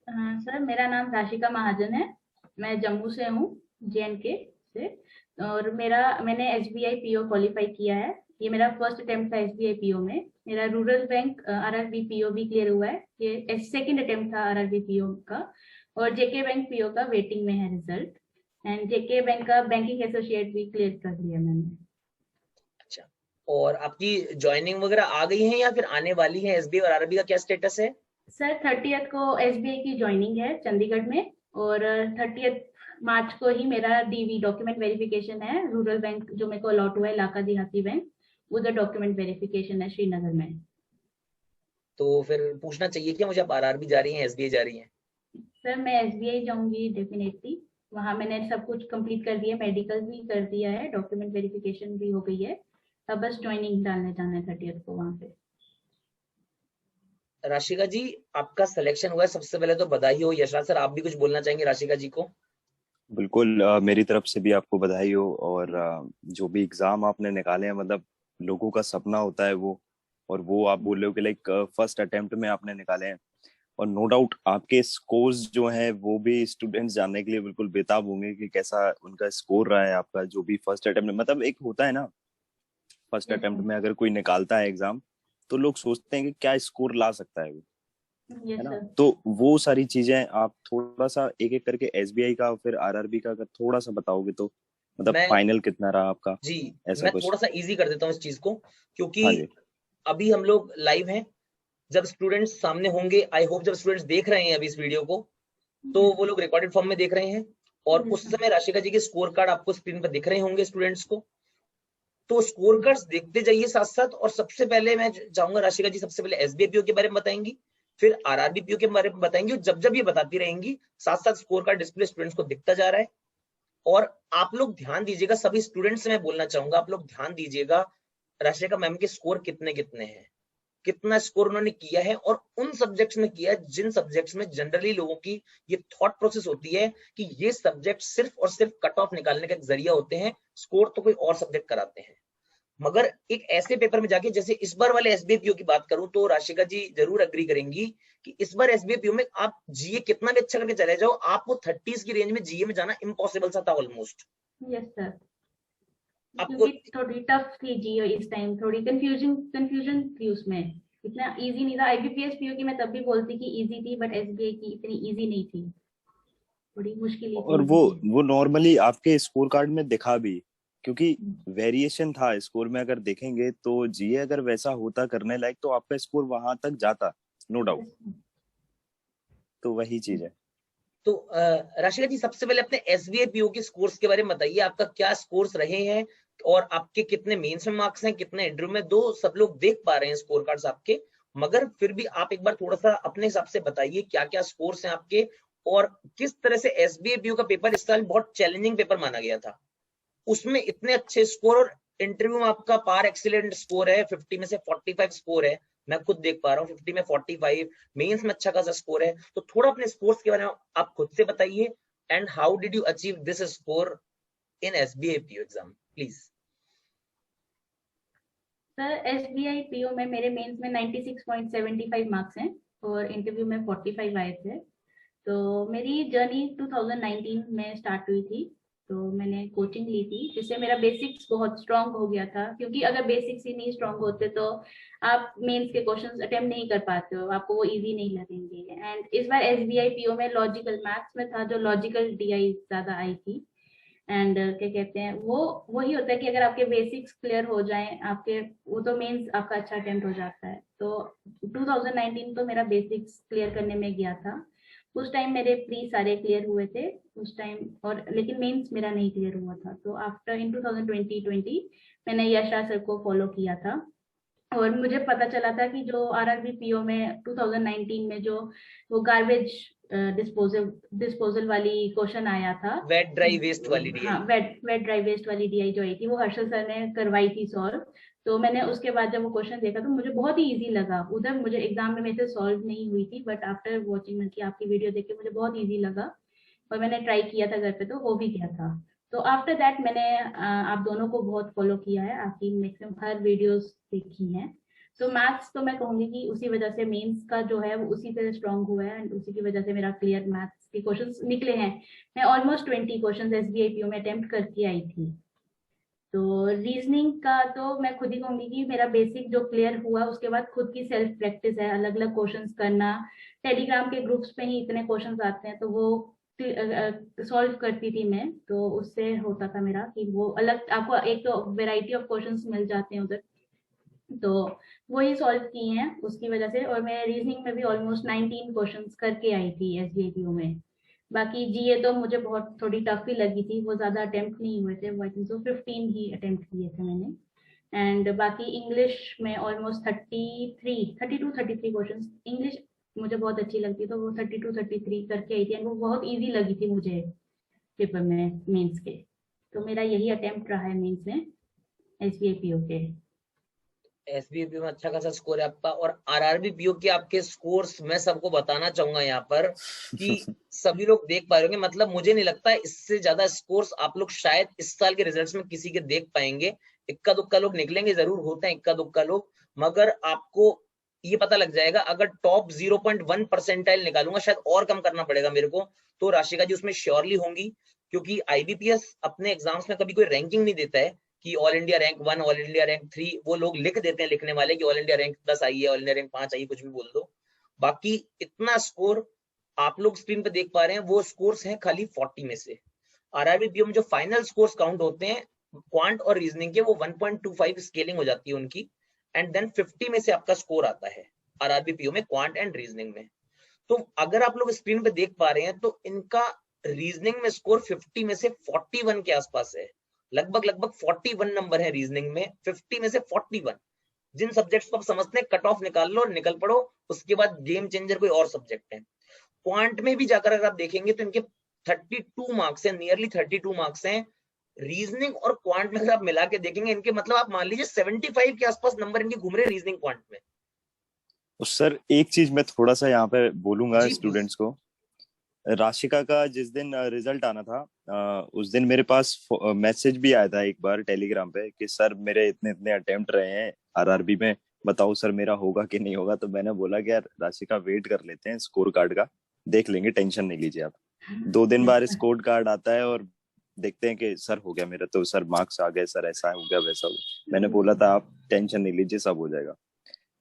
हाँ सर, मेरा नाम राशिका महाजन है। मैं जम्मू से हूँ, JNK से। और मैंने SBI PO क्वालिफाई किया है। ये मेरा फर्स्ट अटेम्प्ट था SBI PO में। मेरा रूरल बैंक RRB PO भी क्लियर हुआ है। ये सेकंड अटेम्प्ट था RRB PO का। और JK बैंक PO का वेटिंग में है रिजल्ट। एंड JK बैंक का बैंकिंग एसोसिएट भी क्लियर कर लिया मैंने। अच्छा, और आपकी ज्वाइनिंग वगैरह आ गई है या फिर आने वाली है? एसबीआई और आरआरबी का क्या स्टेटस है? सर 30th को SBI की ज्वाइनिंग है चंडीगढ़ में। और 30th मार्च को ही मेरा DV डॉक्यूमेंट वेरिफिकेशन है। रूरल बैंक जो मेरे को अलॉट हुआ है, इलाका देहाती बैंक, उधर डॉक्यूमेंट वेरिफिकेशन है श्रीनगर में। तो फिर पूछना चाहिए क्या मुझे, आप आरआरबी जा रही हैं, एसबीआई जा रही हैं? सर मैं SBI जाऊंगी डेफिनेटली। वहां मैंने सब कुछ कंप्लीट कर दिया, मेडिकल भी कर दिया है, डॉक्यूमेंट वेरिफिकेशन भी हो गई है। अब बस ज्वाइनिंग डालने जाना है 30th को वहां पे। राशिका जी, आपका सिलेक्शन हुआ है, सबसे पहले तो बधाई हो। यशराज सर, आप भी कुछ बोलना चाहेंगे राशिका जी को? बिल्कुल, मेरी तरफ से भी आपको बधाई हो। और जो भी एग्जाम आपने निकाले हैं, मतलब लोगों का सपना होता है वो। और वो आप बोल रहे हो कि लाइक फर्स्ट अटेम्प्ट में आपने निकाले हैं। और नो डाउट आपके स्कोर्स जो हैं वो भी स्टूडेंट्स जानने के लिए बिल्कुल बेताब होंगे कि कैसा उनका स्कोर रहा है। आपका जो भी फर्स्ट अटेम्प्ट में, मतलब एक होता है ना, फर्स्ट यस अटेम्प्ट में अगर कोई निकालता है एग्जाम, तो लोग सोचते हैं कि क्या स्कोर ला सकता है वो, सर। है यस ना। सर। तो वो सारी चीजें आप थोड़ा सा एक एक करके एसबीआई का फिर आरआरबी का अगर थोड़ा सा बताओगे तो, मतलब मैं फाइनल कितना रहा आपका, जी, ऐसा मैं कुछ। थोड़ा सा इजी कर देता हूँ इस चीज को, क्योंकि हाँ जी। अभी हम लोग लाइव हैं। जब स्टूडेंट्स सामने होंगे, आई होप जब स्टूडेंट्स देख रहे हैं अभी इस वीडियो को, तो वो लोग रिकॉर्डेड फॉर्म में देख रहे हैं। और यस उस सर। समय राशिका जी के स्कोर कार्ड आपको स्क्रीन पर दिख रहे होंगे स्टूडेंट्स को। तो स्कोर कार्ड्स देखते जाइए साथ साथ। और सबसे पहले मैं चाहूंगा राशिका जी, सबसे पहले एसबीआई पीओ के बारे में बताएंगी, फिर आरआरबी पीओ के बारे में बताएंगी। और जब जब ये बताती रहेंगी, साथ साथ स्कोर कार्ड डिस्प्ले स्टूडेंट्स को दिखता जा रहा है। और आप लोग ध्यान दीजिएगा, सभी स्टूडेंट्स से मैं बोलना चाहूंगा, आप लोग ध्यान दीजिएगा राशिका मैम के स्कोर कितने कितने हैं, कितना स्कोर उन्होंने किया है, और उन सब्जेक्ट्स में किया है जिन सब्जेक्ट्स में जनरली लोगों की ये थॉट प्रोसेस होती है कि ये सब्जेक्ट सिर्फ और सिर्फ कट ऑफ निकालने का एक जरिया होते हैं, स्कोर तो कोई और सब्जेक्ट कराते हैं। मगर एक ऐसे पेपर में जाके, जैसे इस बार वाले एसबीआई पीओ की बात करूं, तो राशिका जी जरूर अग्री करेंगी कि इस बार एसबीआई पीओ में आप जीए कितना भी अच्छा करके चले जाओ, आपको 30s की रेंज में जीए में जाना इम्पॉसिबल सा था ऑलमोस्ट। Yes sir. आपको क्योंकि थोड़ी टफ थी जियो इस टाइम, थोड़ी कंफ्यूजन थी उसमें। इतना इजी नहीं था। IBPS PO की मैं तब भी बोलती कि इजी थी, बट SBI की इतनी इजी नहीं थी। थोड़ी मुश्किल ही थी और वो इनकी। वो नॉर्मली आपके स्कोर कार्ड में दिखा भी, क्योंकि वेरिएशन था स्कोर में। अगर देखेंगे तो जीए अगर वैसा होता करने लायक तो आपका स्कोर वहां तक जाता, नो डाउट। तो वही चीज है। तो राशिका जी, सबसे पहले अपने एसबीआई पीओ के स्कोर्स के बारे में बताइए, आपका क्या स्कोर्स रहे हैं, और आपके कितने मेंस में मार्क्स हैं, कितने इंटरव्यू में। दो सब लोग देख पा रहे हैं स्कोर कार्ड्स आपके, मगर फिर भी आप एक बार थोड़ा सा अपने हिसाब से बताइए क्या क्या स्कोर्स हैं आपके, और किस तरह से एसबीआई पीओ का पेपर इस साल बहुत चैलेंजिंग पेपर माना गया था, उसमें इतने अच्छे स्कोर। और इंटरव्यू में आपका पार एक्सीलेंट स्कोर है, 50 में से 45 स्कोर है, मैं खुद देख पा रहा हूँ 50 में 45। मेंस में अच्छा खासा स्कोर है। तो थोड़ा अपने स्कोर्स के बारे में आप खुद से बताइए, and how did you achieve this score in SBI PO exam, please. Sir SBI PO में मेरे मेंस में 96.75 मार्क्स हैं। और इंटरव्यू में 45 आए थे। तो मेरी जर्नी 2019 में स्टार्ट हुई थी। तो मैंने कोचिंग ली थी, जिससे मेरा बेसिक्स बहुत स्ट्रांग हो गया था। क्योंकि अगर बेसिक्स ही नहीं स्ट्रांग होते तो आप मेंस के क्वेश्चंस अटेम्प्ट नहीं कर पाते हो, आपको वो इजी नहीं लगेंगे। एंड इस बार SBI PO में लॉजिकल मैथ्स में था, जो लॉजिकल DI ज्यादा आई थी। एंड क्या कहते हैं, वो वही होता है कि अगर आपके बेसिक्स क्लियर हो जाएं आपके, वो तो मेंस आपका अच्छा अटेम्प्ट हो जाता है। तो 2019 तो मेरा बेसिक्स क्लियर करने में गया था। उस टाइम मेरे प्री सारे क्लियर हुए थे उस टाइम, और लेकिन मेंस मेरा नहीं क्लियर हुआ था। तो आफ्टर इन 2020 मैंने यशराज सर को फॉलो किया था। और मुझे पता चला था कि जो RRB PO में 2019 में जो वो गार्बेज डिस्पोजल डिस्पोजल वाली क्वेश्चन आया था। वेट ड्राई वेस्ट वाली हाँ, DI. Wet wet dry waste वाली DI जो आई थी, वो हर्षल सर ने करवाई थी सॉल्व। तो मैंने उसके बाद जब वो क्वेश्चन देखा तो मुझे बहुत ही इजी लगा। उधर मुझे एग्जाम में मेरे से सॉल्व नहीं हुई थी, बट आफ्टर वॉचिंग की आपकी वीडियो देख के मुझे बहुत इजी लगा। और मैंने ट्राई किया था घर पे, तो हो भी गया था। तो आफ्टर दैट मैंने आप दोनों को बहुत फॉलो किया है, आपकी मैक्सिमम हर वीडियोस देखी हैं। तो मैथ्स तो मैं कहूंगी कि उसी वजह से मेंस का जो है वो उसी से स्ट्रांग हुआ है एंड उसी की वजह से मेरा क्लियर मैथ्स के क्वेश्चंस निकले हैं। मैं ऑलमोस्ट 20 क्वेश्चंस एसबीआई पीओ में अटेम्प्ट करके आई थी। तो रीजनिंग का तो मैं खुद ही कहूंगी कि मेरा बेसिक जो क्लियर हुआ उसके बाद खुद की सेल्फ प्रैक्टिस है, अलग अलग क्वेश्चंस करना। टेलीग्राम के ग्रुप्स में ही इतने क्वेश्चंस आते हैं तो वो सॉल्व करती थी मैं, तो उससे होता था मेरा कि वो अलग आपको एक तो वेराइटी ऑफ क्वेश्चंस मिल जाते हैं उधर, तो वो ही सॉल्व किए हैं उसकी वजह से। और मैं रीजनिंग में भी ऑलमोस्ट 19 क्वेश्चंस करके आई थी एसबीआईपीओ में। बाकी जीए तो मुझे बहुत थोड़ी टफ ही लगी थी, वो ज्यादा अटेम्प्ट नहीं हुए थे, I think so 15 he attempt किए थे मैंने। एंड बाकी इंग्लिश में ऑलमोस्ट 32-33 क्वेश्चंस। इंग्लिश मुझे बहुत अच्छी लगती है तो वो 32-33 करके आई थी एंड वो बहुत इजी लगी थी मुझे पेपर में मेंस के। तो मेरा यही अटेम्प्ट रहा है मेंस में एसबीआईपीओ के। एसबीआईपीओ में अच्छा खासा स्कोर है आपका। और आरआरबी पीओ के आपके स्कोर्स मैं सबको बताना चाहूंगा यहाँ पर कि सभी लोग देख पा रहे होंगे, मतलब मुझे नहीं लगता इससे ज्यादा स्कोर्स आप लोग शायद इस साल के रिजल्ट्स में किसी के देख पाएंगे। इक्का दुक्का लोग निकलेंगे, जरूर होते हैं इक्का दुक्का लोग, मगर आपको ये पता लग जाएगा। अगर टॉप 0.1 परसेंटाइल निकालूंगा, शायद और कम करना पड़ेगा मेरे को, तो राशिका जी उसमें श्योरली होंगी। क्योंकि आईबीपीएस अपने एग्जाम्स में कभी कोई रैंकिंग नहीं देता है कि all India rank 1, all India rank 3, वो लोग लिख देते हैं लिखने वाले कि ऑल इंडिया रैंक 10 आई है, ऑल इंडिया रैंक 5 आई है, कुछ भी बोल दो। बाकी इतना स्कोर आप लोग स्क्रीन पे देख पा रहे हैं, वो स्कोर्स हैं खाली 40 में से। आरआरबी पीओ में जो फाइनल स्कोर्स काउंट होते हैं क्वांट और रीजनिंग के, वो 1.25 स्केलिंग हो जाती है उनकी, एंड देन 50 में से आपका स्कोर आता है आरआरबी पीओ में क्वांट एंड रीजनिंग में। तो अगर आप लोग स्क्रीन पे देख पा रहे हैं तो इनका रीजनिंग में स्कोर 50 में से 41 के आसपास है। लगभग 41 नंबर है रीजनिंग में, 50 में से 41। जिन सब्जेक्ट्स को आप समझते हैं कट ऑफ निकाल लो और निकल पड़ो, उसके बाद गेम चेंजर कोई और सब्जेक्ट है। क्वांट में भी जाकर अगर आप देखेंगे तो इनके 32 मार्क्स हैं, नियरली 32 मार्क्स हैं। रीजनिंग और क्वांट में अगर आप मिला के देखेंगे इनके, मतलब आप मान लीजिए 75 के आसपास नंबर इनके घूम रहे रीजनिंग क्वांट में। सर एक चीज मैं थोड़ा सा यहाँ पे बोलूंगा जी स्टूडेंट्स को। राशिका का जिस दिन रिजल्ट आना था, उस दिन मेरे पास मैसेज भी आया था एक बार टेलीग्राम पे कि सर मेरे इतने इतने अटेम्प्ट रहे हैं आरआरबी में, बताओ सर मेरा होगा कि नहीं होगा। तो मैंने बोला कि यार राशिका वेट कर लेते हैं स्कोर कार्ड का, देख लेंगे, टेंशन नहीं लीजिए आप। 2 दिन बाद स्कोर कार्ड आता है और देखते हैं कि सर हो गया मेरा, तो सर मार्क्स आ गए, सर ऐसा हो गया वैसा हो गया। मैंने बोला था आप टेंशन नहीं लीजिए, सब हो जाएगा।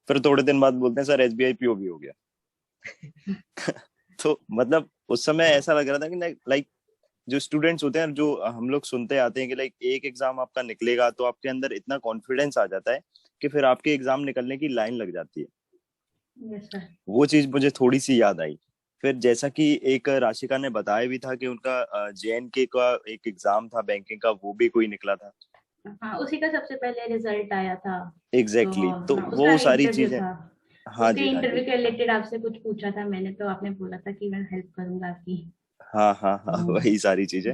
फिर थोड़े दिन बाद बोलते हैं सर एसबीआई पीओ भी हो गया। तो मतलब उस समय ऐसा लग रहा था कि लाइक जो स्टूडेंट्स होते हैं, जो हम लोग सुनते आते हैं कि लाइक एक एग्जाम आपका निकलेगा तो आपके अंदर इतना कॉन्फिडेंस आ जाता है कि फिर आपके एग्जाम निकलने की लाइन लग जाती है। Yes sir. वो चीज मुझे थोड़ी सी याद आई। फिर जैसा कि एक राशिका ने बताया भी था कि उनका जेएनके का एक एग्जाम था बैंकिंग का, वो भी कोई निकला था। हाँ, उसी का सबसे पहले रिजल्ट आया था। एग्जैक्टली तो हाँ, वो उसका सारी इंटरव्यू चीजें। था। हाँ उसके जी, हाँ इंटरव्यू जी। के रिलेटेड आपसे कुछ पूछा था मैंने, तो आपने बोला था कि मैं हेल्प करूंगा आपकी। हाँ हाँ हाँ, वही सारी चीजें।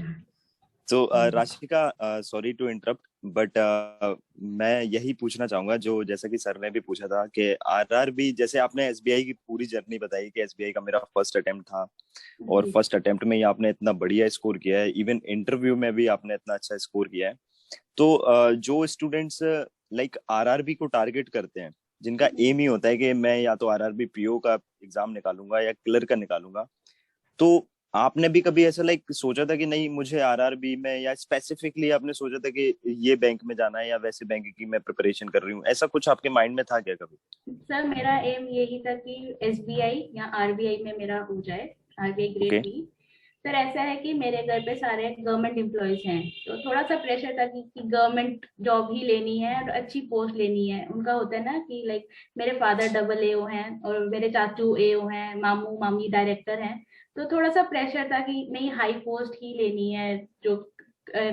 तो हम्म। Rashika, sorry to interrupt, but मैं यही पूछना चाहूंगा जो जैसा कि सर ने भी पूछा था कि आरआरबी, जैसे आपने एसबीआई की पूरी जर्नी बताई कि एसबीआई का मेरा फर्स्ट अटेम्प्ट था और जी। फर्स्ट अटेम्प्ट में ही आपने इतना बढ़िया स्कोर किया है, इवन इंटरव्यू में भी आपने इतना अच्छा स्कोर किया है। तो जो स्टूडेंट्स लाइक आरआरबी को टारगेट करते हैं, जिनका एम ही होता है कि मैं या तो आरआरबी पीओ का एग्जाम निकालूंगा या क्लर्क का निकालूंगा, तो आपने भी कभी ऐसा लाइक सोचा था कि नहीं मुझे आरआरबी में, या स्पेसिफिकली आपने सोचा था कि ये बैंक में जाना है या वैसे बैंक की मैं प्रिपरेशन कर रही हूँ, ऐसा कुछ आपके माइंड में था क्या कभी? सर मेरा एम यही था कि एसबीआई या आरबीआई में मेरा हो जाए, RBI grade okay. B. Sir ऐसा है कि मेरे घर पे सारे गवर्नमेंट एम्प्लॉयज हैं, तो थोड़ा सा प्रेशर था कि गवर्नमेंट जॉब ही लेनी है और अच्छी पोस्ट लेनी है। उनका होता है ना कि लाइक मेरे फादर डबल एओ हैं और मेरे चाचू एओ हैं, मामू मामी डायरेक्टर हैं। तो थोड़ा सा प्रेशर था कि नहीं हाई पोस्ट ही लेनी है, जो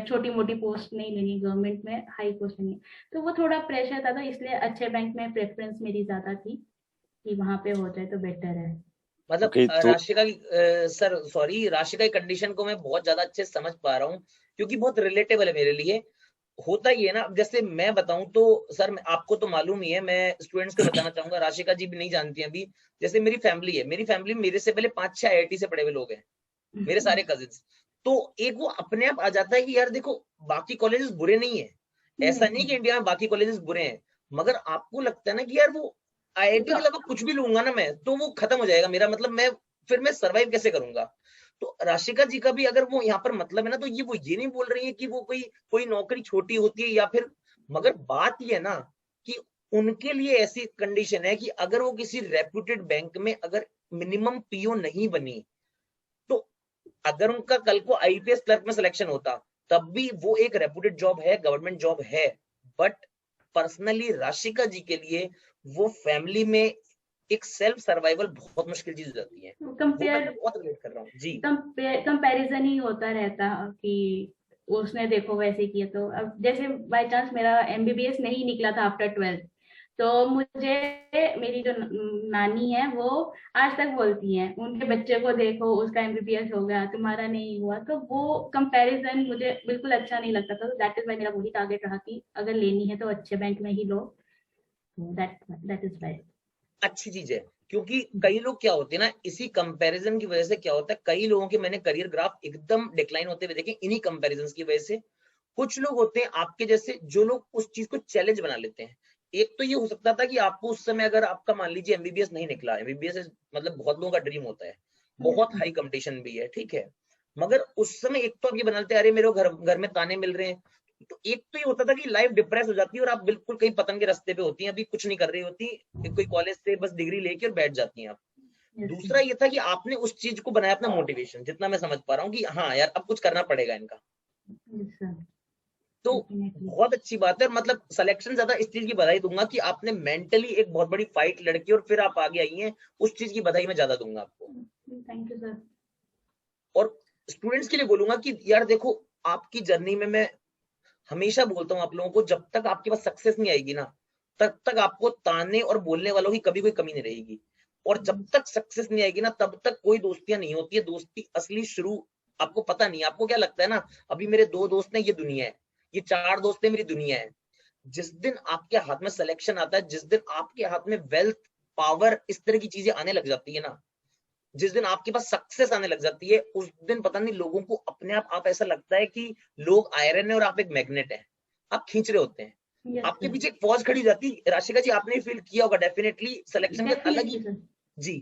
छोटी मोटी पोस्ट नहीं लेनी, गवर्नमेंट में हाई पोस्ट लेनी है। तो वो थोड़ा प्रेशर था, तो इसलिए अच्छे बैंक में प्रेफरेंस मेरी ज्यादा थी कि वहां पे हो जाए तो बेटर है। मतलब ओके तो राशिका की सर सॉरी, राशिका की कंडीशन को मैं बहुत ज्यादा अच्छे से समझ पा रहा हूँ, क्योंकि बहुत रिलेटेबल है मेरे लिए। होता ही है ना, जैसे मैं बताऊं तो सर आपको तो मालूम ही है, मैं स्टूडेंट्स को बताना चाहूंगा, राशिका जी भी नहीं जानती अभी। जैसे मेरी फैमिली है, मेरी फैमिली में मेरे से पहले 5-6 आईआईटी से पढ़े हुए लोग हैं, मेरे सारे कजिन्स। तो एक वो अपने आप आ जाता है कि यार देखो बाकी कॉलेजेस बुरे नहीं है, ऐसा नहीं कि इंडिया में बाकी कॉलेजेस बुरे हैं, मगर आपको लगता है ना कि यार वो आईआईटी के अलावा कुछ भी लूंगा ना मैं, तो वो खत्म हो जाएगा मेरा, मतलब मैं सर्वाइव कैसे करूंगा। तो राशिका जी का भी अगर वो यहाँ पर मतलब है ना, तो ये नहीं बोल रही है कि वो कोई नौकरी छोटी होती है या फिर, मगर बात ये है ना कि उनके लिए ऐसी कंडीशन है कि अगर वो किसी रेप्यूटेड बैंक में अगर मिनिमम पीओ नहीं बनी, तो अगर उनका कल को आईपीएस क्लर्क में सिलेक्शन होता, तब भी वो एक रेप्यूटेड जॉब है, गवर्नमेंट जॉब है। बट पर्सनली राशिका जी के लिए वो फैमिली में एक सेल्फ सर्वाइवल बहुत मुश्किल चीज हो जाती है। वो मैं कंपेयर बहुत रिलेट कर रहा हूँ जी। कंपैरिजन ही होता रहता कि उसने देखो वैसे किया। तो अब जैसे बाय चांस मेरा एमबीबीएस नहीं निकला था आफ्टर 12th, तो मुझे मेरी जो नानी है वो आज तक बोलती हैं उनके बच्चे को देखो उसका एमबीबीएस हो गया तुम्हारा नहीं हुआ। तो वो कंपैरिजन मुझे बिल्कुल अच्छा नहीं लगता था। तो दैट इज वाई मेरा वही टारगेट रहा कि अगर लेनी है तो अच्छे बैंक में ही लो। That is why. अच्छी चीज है, क्योंकि कई लोग क्या होते हैं ना, इसी कंपैरिजन की वजह से क्या होता है, कई लोगों के मैंने करियर ग्राफ एकदम डिक्लाइन होते हुए देखे इन्हीं कंपैरिजन की वजह से। कुछ लोग होते हैं आपके जैसे जो लोग उस चीज को चैलेंज बना लेते हैं। एक तो ये हो सकता था कि आपको उस समय अगर आपका मान लीजिए एमबीबीएस नहीं निकला, एमबीबीएस मतलब बहुत लोगों का ड्रीम होता है, बहुत हाई कंपटीशन भी है, ठीक है, मगर उस समय एक तो आप ये बना लेते हैं अरे मेरे घर घर में ताने मिल रहे हैं। तो एक तो ये होता था कि लाइफ डिप्रेस हो जाती है और आप बिल्कुल कहीं पतन के रास्ते पे होती हैं, अभी कुछ नहीं कर रही होती, कोई कॉलेज से बस डिग्री लेके और बैठ जाती हैं आप। दूसरा ये था कि आपने उस चीज को बनाया अपना मोटिवेशन, जितना मैं समझ पा रहा हूँ कि हाँ यार अब कुछ करना पड़ेगा इनका। तो बहुत अच्छी बात है, मतलब सिलेक्शन ज्यादा इस चीज की बधाई दूंगा कि आपने मेंटली एक बहुत बड़ी फाइट लड़की और फिर आप आगे आई हैं, उस चीज की बधाई मैं ज्यादा दूंगा आपको। Thank you sir. और स्टूडेंट्स के लिए बोलूंगा कि यार देखो, आपकी जर्नी में मैं हमेशा बोलता हूँ आप लोगों को, जब तक आपके पास सक्सेस नहीं आएगी ना, तब तक आपको ताने और बोलने वालों की कभी कोई कमी नहीं रहेगी। और जब तक सक्सेस नहीं आएगी ना, तब तक कोई दोस्तियां नहीं होती है। दोस्ती असली शुरू आपको पता नहीं, आपको क्या लगता है ना, अभी मेरे 2 दोस्त हैं ये दुनिया है, ये 4 दोस्त हैं मेरी दुनिया है। जिस दिन आपके हाथ में सिलेक्शन आता है, जिस दिन आपके हाथ में वेल्थ, पावर, इस तरह की चीजें आने लग जाती है ना, जिस दिन आपके पास सक्सेस आने लग जाती है, उस दिन पता नहीं लोगों को अपने आप ऐसा लगता है कि लोग आयरन है और आप एक मैग्नेट है, आप खींच रहे होते हैं। आपके पीछे एक फौज खड़ी जाती है। राशिका जी आपने फील किया होगा डेफिनेटली, सिलेक्शन के अलग ही जी।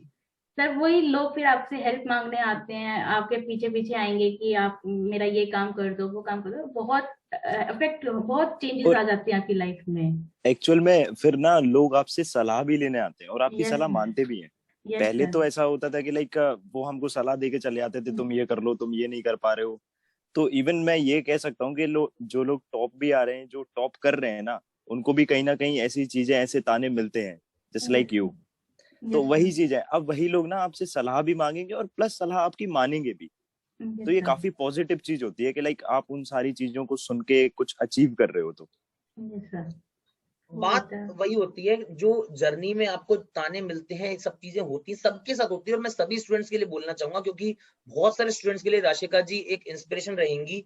सर वही लोग फिर आपसे हेल्प मांगने आते हैं, आपके पीछे पीछे आएंगे कि आप मेरा ये काम कर दो वो काम कर दो। बहुत अफेक्ट, बहुत चेंजेस और आ जाते हैं आपकी लाइफ में। एक्चुअल में फिर ना लोग आपसे सलाह भी लेने आते हैं और आपकी यस सलाह मानते भी हैं। यस पहले सर। तो ऐसा होता था कि लाइक वो हमको सलाह दे के चले आते थे, तुम ये कर लो, तुम ये नहीं कर पा रहे हो। तो इवन मैं ये कह सकता हूँ कि जो लोग टॉप भी आ रहे हैं, जो टॉप कर रहे हैं ना, उनको भी कहीं ना कहीं ऐसी चीजें, ऐसे ताने मिलते हैं, जस्ट लाइक यू। तो यस वही चीज है, अब वही लोग ना आपसे सलाह भी मांगेंगे और प्लस सलाह आपकी मानेंगे भी। तो ये सर। काफी पॉजिटिव चीज होती है कि लाइक आप उन सारी चीजों को सुन के कुछ अचीव कर रहे हो तो। Yes sir. बात वही होती है, जो जर्नी में आपको ताने मिलते हैं, ये सब चीजें होती हैं, सबके साथ होती है। और मैं सभी स्टूडेंट्स के लिए बोलना चाहूंगा, क्योंकि बहुत सारे स्टूडेंट्स के लिए राशिका जी एक इंस्पिरेशन रहेंगी,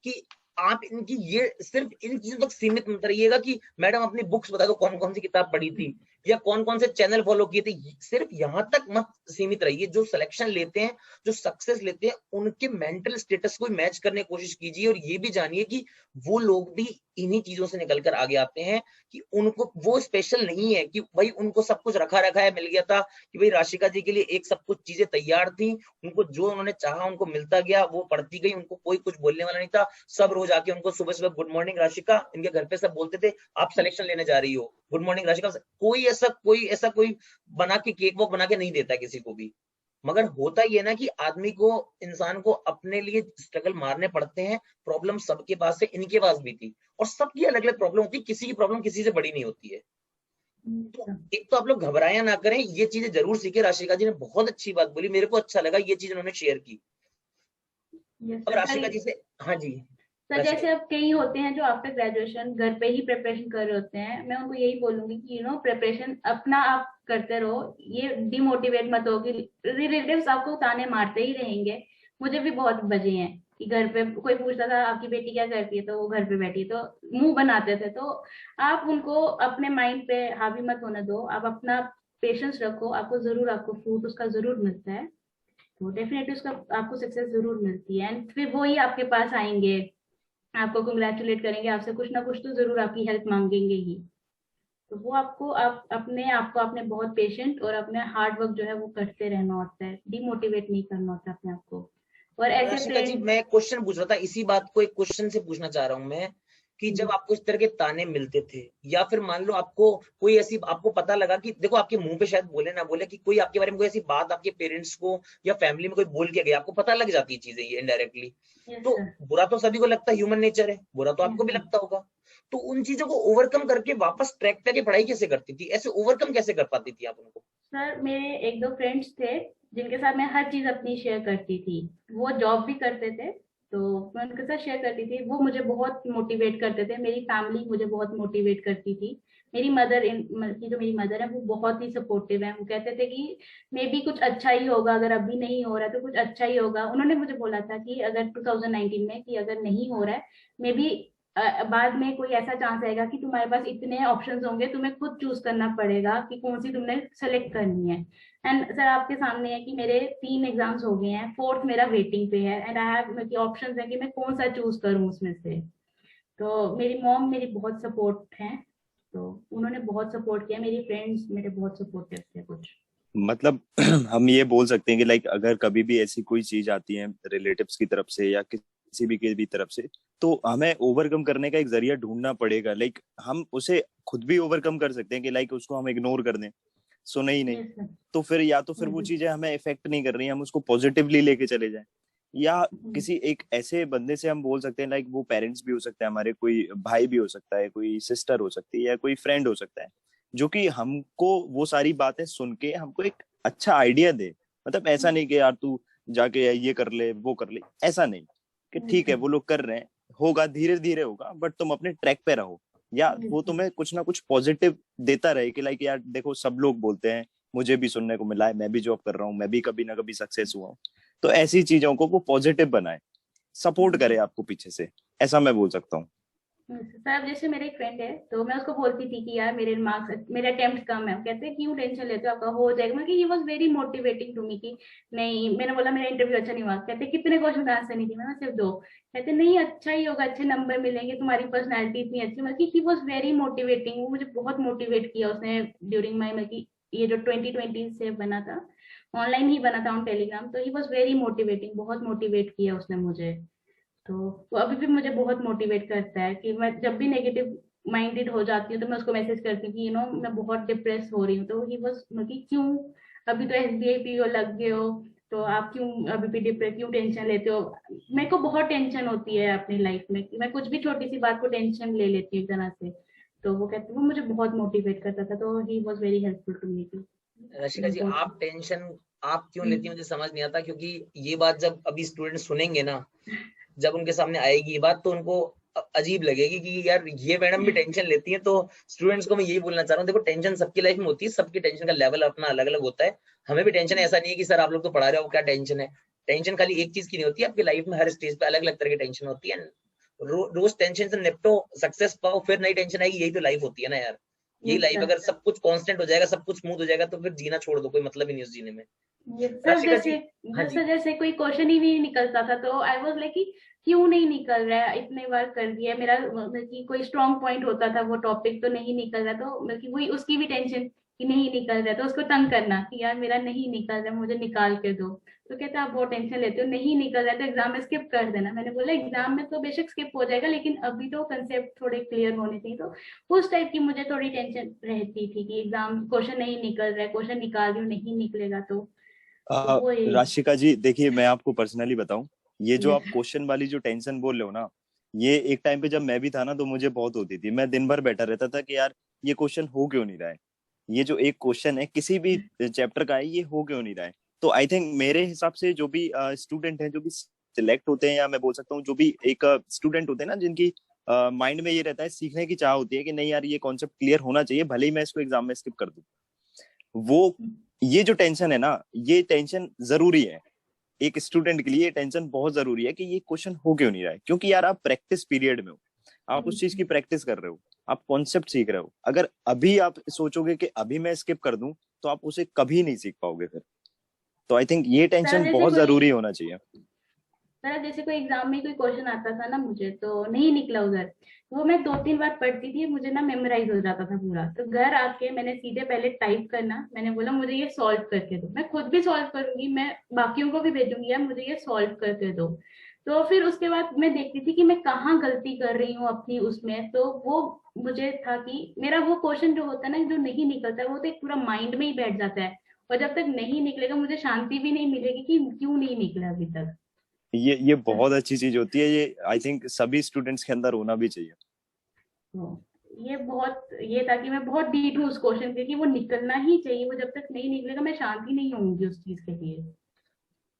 कि आप इनकी ये सिर्फ इन चीजों तक सीमित मत रहिएगा कि मैडम अपनी बुक्स बता दो, कौन कौन सी किताब पढ़ी थी या कौन कौन से चैनल फॉलो किए थे, सिर्फ यहाँ तक मत सीमित रहिए। जो सिलेक्शन लेते हैं, जो सक्सेस लेते हैं, उनके मेंटल स्टेटस को मैच करने की कोशिश कीजिए। और ये भी जानिए कि वो लोग भी इन्हीं चीजों से निकल कर आगे आते हैं, कि उनको वो स्पेशल नहीं है कि भाई उनको सब कुछ रखा रखा है, मिल गया था, कि भाई राशिका जी के लिए एक सब कुछ चीजें तैयार थी, उनको जो उन्होंने चाहा उनको मिलता गया, वो पढ़ती गई, उनको कोई कुछ बोलने वाला नहीं था। सब रोज आके उनको सुबह सुबह गुड मॉर्निंग राशिका, इनके घर पे सब बोलते थे आप सिलेक्शन लेने जा रही हो, गुड मॉर्निंग राशिका। कोई बना के केक वॉक बना के नहीं देता किसी को भी। मगर होता ये ना कि आदमी को, इंसान को अपने लिए स्ट्रगल मारने पड़ते हैं। प्रॉब्लम सबके पास है, इनके पास भी थी, और सबकी अलग अलग प्रॉब्लम होती है, किसी की प्रॉब्लम किसी से बड़ी नहीं होती है। तो एक तो आप लोग घबराया ना करें, ये चीजें जरूर सीखे। राशिका जी ने बहुत अच्छी बात बोली, मेरे को अच्छा लगा ये चीज उन्होंने शेयर की। अब राशिका जी से, हाँ जी सर जैसे अब कई होते हैं जो आफ्टर ग्रेजुएशन घर पे ही प्रिपरेशन कर रहे होते हैं, मैं उनको यही बोलूंगी कि प्रिपरेशन अपना आप करते रहो, ये डिमोटिवेट मत हो कि रिलेटिव्स आपको ताने मारते ही रहेंगे। मुझे भी बहुत बजे हैं कि घर पे कोई पूछता था आपकी बेटी क्या करती है, तो वो घर पे बैठी है, तो मुंह बनाते थे। तो आप उनको अपने माइंड पे हावी मत होने दो, आप अपना पेशेंस रखो, आपको जरूर, आपको फ्रूट उसका जरूर मिलता है। तो डेफिनेटली उसका आपको सक्सेस जरूर मिलती है, एंड फिर वो ही आपके पास आएंगे, आपको कंग्रेचुलेट करेंगे, आपसे कुछ ना कुछ तो जरूर आपकी हेल्प मांगेंगे ही। तो वो आपको आपने बहुत पेशेंट और अपने हार्ड वर्क जो है वो करते रहना होता है, डिमोटिवेट नहीं करना होता अपने आप को। और ऐसे राशिका जी, फ्रेंड। मैं क्वेश्चन पूछ रहा था, इसी बात को एक क्वेश्चन से पूछना चाह रहा हूँ मैं, कि जब आपको इस तरह के ताने मिलते थे, या फिर मान लो आपको कोई ऐसी, आपको पता लगा कि देखो आपके मुंह पे शायद बोले ना बोले, कि कोई आपके बारे में कोई ऐसी बात आपके पेरेंट्स को या फैमिली में कोई बोल के गया, आपको पता लग जाती है चीजें ये इनडायरेक्टली, यस तो सर। बुरा तो सभी को लगता है, ह्यूमन नेचर है, बुरा तो यस आपको भी सर। लगता होगा। तो उन चीजों को ओवरकम करके वापस ट्रैक पे आके पढ़ाई कैसे करती थी, ऐसे ओवरकम कैसे कर पाती थी आप उनको? सर मेरे एक दो फ्रेंड्स थे जिनके साथ मैं हर चीज अपनी शेयर करती थी। वो जॉब भी करते थे, तो मैं उनके साथ शेयर करती थी। वो मुझे बहुत मोटिवेट करते थे, मेरी फैमिली मुझे बहुत मोटिवेट करती थी। मेरी मदर जो मेरी मदर है वो बहुत ही सपोर्टिव है। वो कहते थे कि मे बी कुछ अच्छा ही होगा, अगर अभी नहीं हो रहा है तो कुछ अच्छा ही होगा। उन्होंने मुझे बोला था कि अगर 2019 में कि अगर नहीं हो रहा है, मे बी बाद में कोई ऐसा चांस आएगा कि तुम्हारे पास इतने ऑप्शंस होंगे, तुम्हें खुद चूज करना पड़ेगा कि कौन सी तुमने सेलेक्ट करनी है। एंड सर आपके सामने है कि मेरे 3 एग्जाम्स हो गए हैं, फोर्थ मेरा वेटिंग पे है, एंड आई हैव ऑप्शंस है कि मैं कौन सा चूज करूं उसमें से। तो मेरी मॉम मेरी बहुत सपोर्ट है, तो उन्होंने बहुत सपोर्ट किया। मेरी फ्रेंड्स मेरे बहुत सपोर्टिव थे कुछ। मतलब हम ये बोल सकते हैं कि लाइक अगर कभी भी ऐसी कोई चीज आती है रिलेटिव्स की तरफ से या किसी भी की भी तरफ से, तो हमें ओवरकम करने का एक जरिया ढूंढना पड़ेगा। लाइक हम उसे खुद भी ओवरकम कर सकते हैं कि लाइक उसको हम इग्नोर कर दें, सुने ही नहीं, यस सर। तो फिर या तो फिर वो हम्म। चीजें हमें इफेक्ट नहीं कर रही, हम उसको पॉजिटिवली लेके चले जाएं। या हम्म। किसी एक ऐसे बंदे से हम बोल सकते हैं, लाइक वो पेरेंट्स भी हो सकते हैं हमारे, कोई भाई भी हो सकता है, कोई सिस्टर हो सकती है, या कोई फ्रेंड हो सकता है, जो कि हमको वो सारी बातें सुन के हमको एक अच्छा आइडिया दे। मतलब ऐसा नहीं कि यार तू जाके ये कर ले वो कर ले, ऐसा नहीं, कि यस ठीक है सर। वो लोग कर रहे हैं, होगा धीरे धीरे होगा, बट तुम अपने ट्रैक पे रहो। या वो तुम्हें कुछ ना कुछ पॉजिटिव देता रहे कि लाइक यार देखो सब लोग बोलते हैं, मुझे भी सुनने को मिला है, मैं भी जॉब कर रहा हूँ, मैं भी कभी ना कभी सक्सेस हुआ हूँ। तो ऐसी चीजों को वो पॉजिटिव बनाए, सपोर्ट करे आपको पीछे से, ऐसा मैं बोल सकता हूँ। सर अब जैसे मेरे एक फ्रेंड है, तो मैं उसको बोलती थी कि यार मेरे मार्क्स मेरे अटेम्प्ट कम है। वो कहते हैं क्यों टेंशन लेते हो, आपका हो जाएगा। मतलब he was very motivating to me कि नहीं। मैंने बोला मेरा इंटरव्यू अच्छा नहीं हुआ। कहते कितने क्वेश्चन आंसर नहीं थी, मैंने सिर्फ 2। कहते नहीं अच्छा ही होगा, अच्छे नंबर मिलेंगे, तुम्हारी पर्सनैलिटी इतनी अच्छी। मतलब ही वॉज वेरी मोटिवेटिंग। वो मुझे बहुत मोटिवेट किया उसने ड्यूरिंग माई, मतलब ये जो 2020 से बना था, ऑनलाइन ही बना था ऑन टेलीग्राम। तो ही वॉज वेरी मोटिवेटिंग, बहुत मोटिवेट किया उसने मुझे। तो वो अभी भी मुझे बहुत मोटिवेट करता है कि मैं जब भी नेगेटिव माइंडेड हो जाती हूँ तो मैं उसको मैसेज करती हूँ कि मैं बहुत डिप्रेस हो रही हूँ। तो ही बस कि क्यों, अभी तो एसबीआई पीओ लग गए हो, तो आप क्यों अभी भी डिप्रेस, क्यों टेंशन लेते हो। मेरे को बहुत टेंशन होती है अपनी लाइफ में कि मैं कुछ भी छोटी सी बात को टेंशन ले लेती हूँ एक तरह से। तो वो मुझे बहुत मोटिवेट करता था। तो he was very helpful to me too. Rashika ji, बहुत। आप टेंशन आप क्यों लेती हैं मुझे समझ नहीं आता, क्योंकि ये बात जब अभी स्टूडेंट सुनेंगे ना, जब उनके सामने आएगी ये बात, तो उनको अजीब लगेगी कि यार ये मैडम भी टेंशन लेती है। तो स्टूडेंट्स को मैं यही बोलना चाह रहा हूँ, देखो टेंशन सबकी लाइफ में होती है, सबकी टेंशन का लेवल अपना अलग अलग होता है। हमें भी टेंशन ऐसा नहीं है कि सर आप लोग तो पढ़ा रहे हो क्या टेंशन है। टेंशन खाली एक चीज की नहीं होती है, आपकी लाइफ में हर स्टेज पे अलग अलग तरह की टेंशन होती है। रोज टेंशन से निपटो, सक्सेस पाओ, फिर नई टेंशन आएगी, यही तो लाइफ होती है ना यार। यही यस लाइफ, सर। अगर सब कुछ कांस्टेंट हो जाएगा, सब कुछ स्मूथ हो जाएगा, तो फिर जीना छोड़ दो, कोई मतलब ही नहीं उस जीने में। ये सर राशिका जैसे जी। हाँ जी। जैसे जैसे कोई क्वेश्चन ही नहीं निकलता था, तो आई वाज लाइक कि क्यों नहीं निकल रहा है, इतने बार कर दिया मेरा। मतलब कि कोई स्ट्रॉन्ग पॉइंट होता था वो टॉपिक तो नहीं निकल रहा, तो मतलब कि वही उसकी भी टेंशन कि नहीं निकल रहा है, तो उसको तंग करना कि यार मेरा नहीं निकल रहा, मुझे निकाल के दो। तो कहता आप बहुत टेंशन लेते हो, नहीं निकल रहा है तो एग्जाम में स्किप कर देना। मैंने बोला एग्जाम में तो बेशक स्किप हो जाएगा, लेकिन अभी तो कंसेप्ट थोड़े क्लियर होने चाहिए। तो उस टाइप की मुझे थोड़ी टेंशन रहती थी कि एग्जाम क्वेश्चन नहीं निकल रहा है, क्वेश्चन निकाल रही हूँ नहीं निकलेगा। तो वो ये। राशिका जी देखिए, मैं आपको पर्सनली बताऊं, ये जो यस। आप क्वेश्चन वाली जो टेंशन बोल रहे हो ना, ये एक टाइम पे जब मैं भी था ना, तो मुझे बहुत होती थी। मैं दिन भर बैठा रहता था कि यार ये क्वेश्चन हो क्यों नहीं रहा है, ये जो एक क्वेश्चन है किसी भी चैप्टर का है, ये हो क्यों नहीं रहा है। तो आई थिंक मेरे हिसाब से जो भी स्टूडेंट हैं, जो भी सिलेक्ट होते हैं, या मैं बोल सकता हूँ जो भी एक स्टूडेंट होते हैं ना, जिनकी माइंड में ये रहता है, सीखने की चाह होती है कि नहीं यार ये कॉन्सेप्ट क्लियर होना चाहिए, भले ही मैं इसको एग्जाम में स्किप कर दूं, वो ये जो टेंशन है ना, ये टेंशन जरूरी है। एक स्टूडेंट के लिए ये टेंशन बहुत जरूरी है कि ये क्वेश्चन हो क्यों नहीं रहा है, क्योंकि यार आप प्रैक्टिस पीरियड में हो, आप उस चीज की प्रैक्टिस कर रहे हो, आप कॉन्सेप्ट सीख रहे हो। अगर अभी आप सोचोगे कि अभी मैं स्किप कर दूं, तो आप उसे कभी नहीं सीख पाओगे फिर। तो आई थिंक ये सर टेंशन जैसे बहुत कोई जरूरी होना चाहिए। सर जैसे कोई एग्जाम में कोई क्वेश्चन आता था ना मुझे तो नहीं निकला उधर, वो मैं 2-3 बार पढ़ती थी, मुझे ना मेमोराइज हो जाता था पूरा। तो घर आके मैंने सीधे पहले टाइप करना, मैंने बोला मुझे ये सॉल्व करके दो, मैं खुद भी सॉल्व करूंगी, मैं बाकियों को भी भेजूंगी यार मुझे ये सॉल्व करके दो। तो फिर उसके बाद मैं देखती थी कि मैं कहाँ गलती कर रही हूँ अपनी उसमें, तो वो मुझे था कि मेरा वो क्वेश्चन जो होता है ना जो नहीं निकलता है वो तो एक पूरा माइंड में ही बैठ जाता है, और जब तक नहीं निकलेगा मुझे शांति भी नहीं मिलेगी कि क्यों नहीं निकला अभी तक। ये बहुत अच्छी चीज होती है, ये आई थिंक सभी स्टूडेंट्स के अंदर होना भी चाहिए। तो ये बहुत ये था कि मैं बहुत डीट हूँ उस क्वेश्चन के कि वो निकलना ही चाहिए, वो जब तक नहीं निकलेगा मैं शांति नहीं होंगी उस चीज के लिए।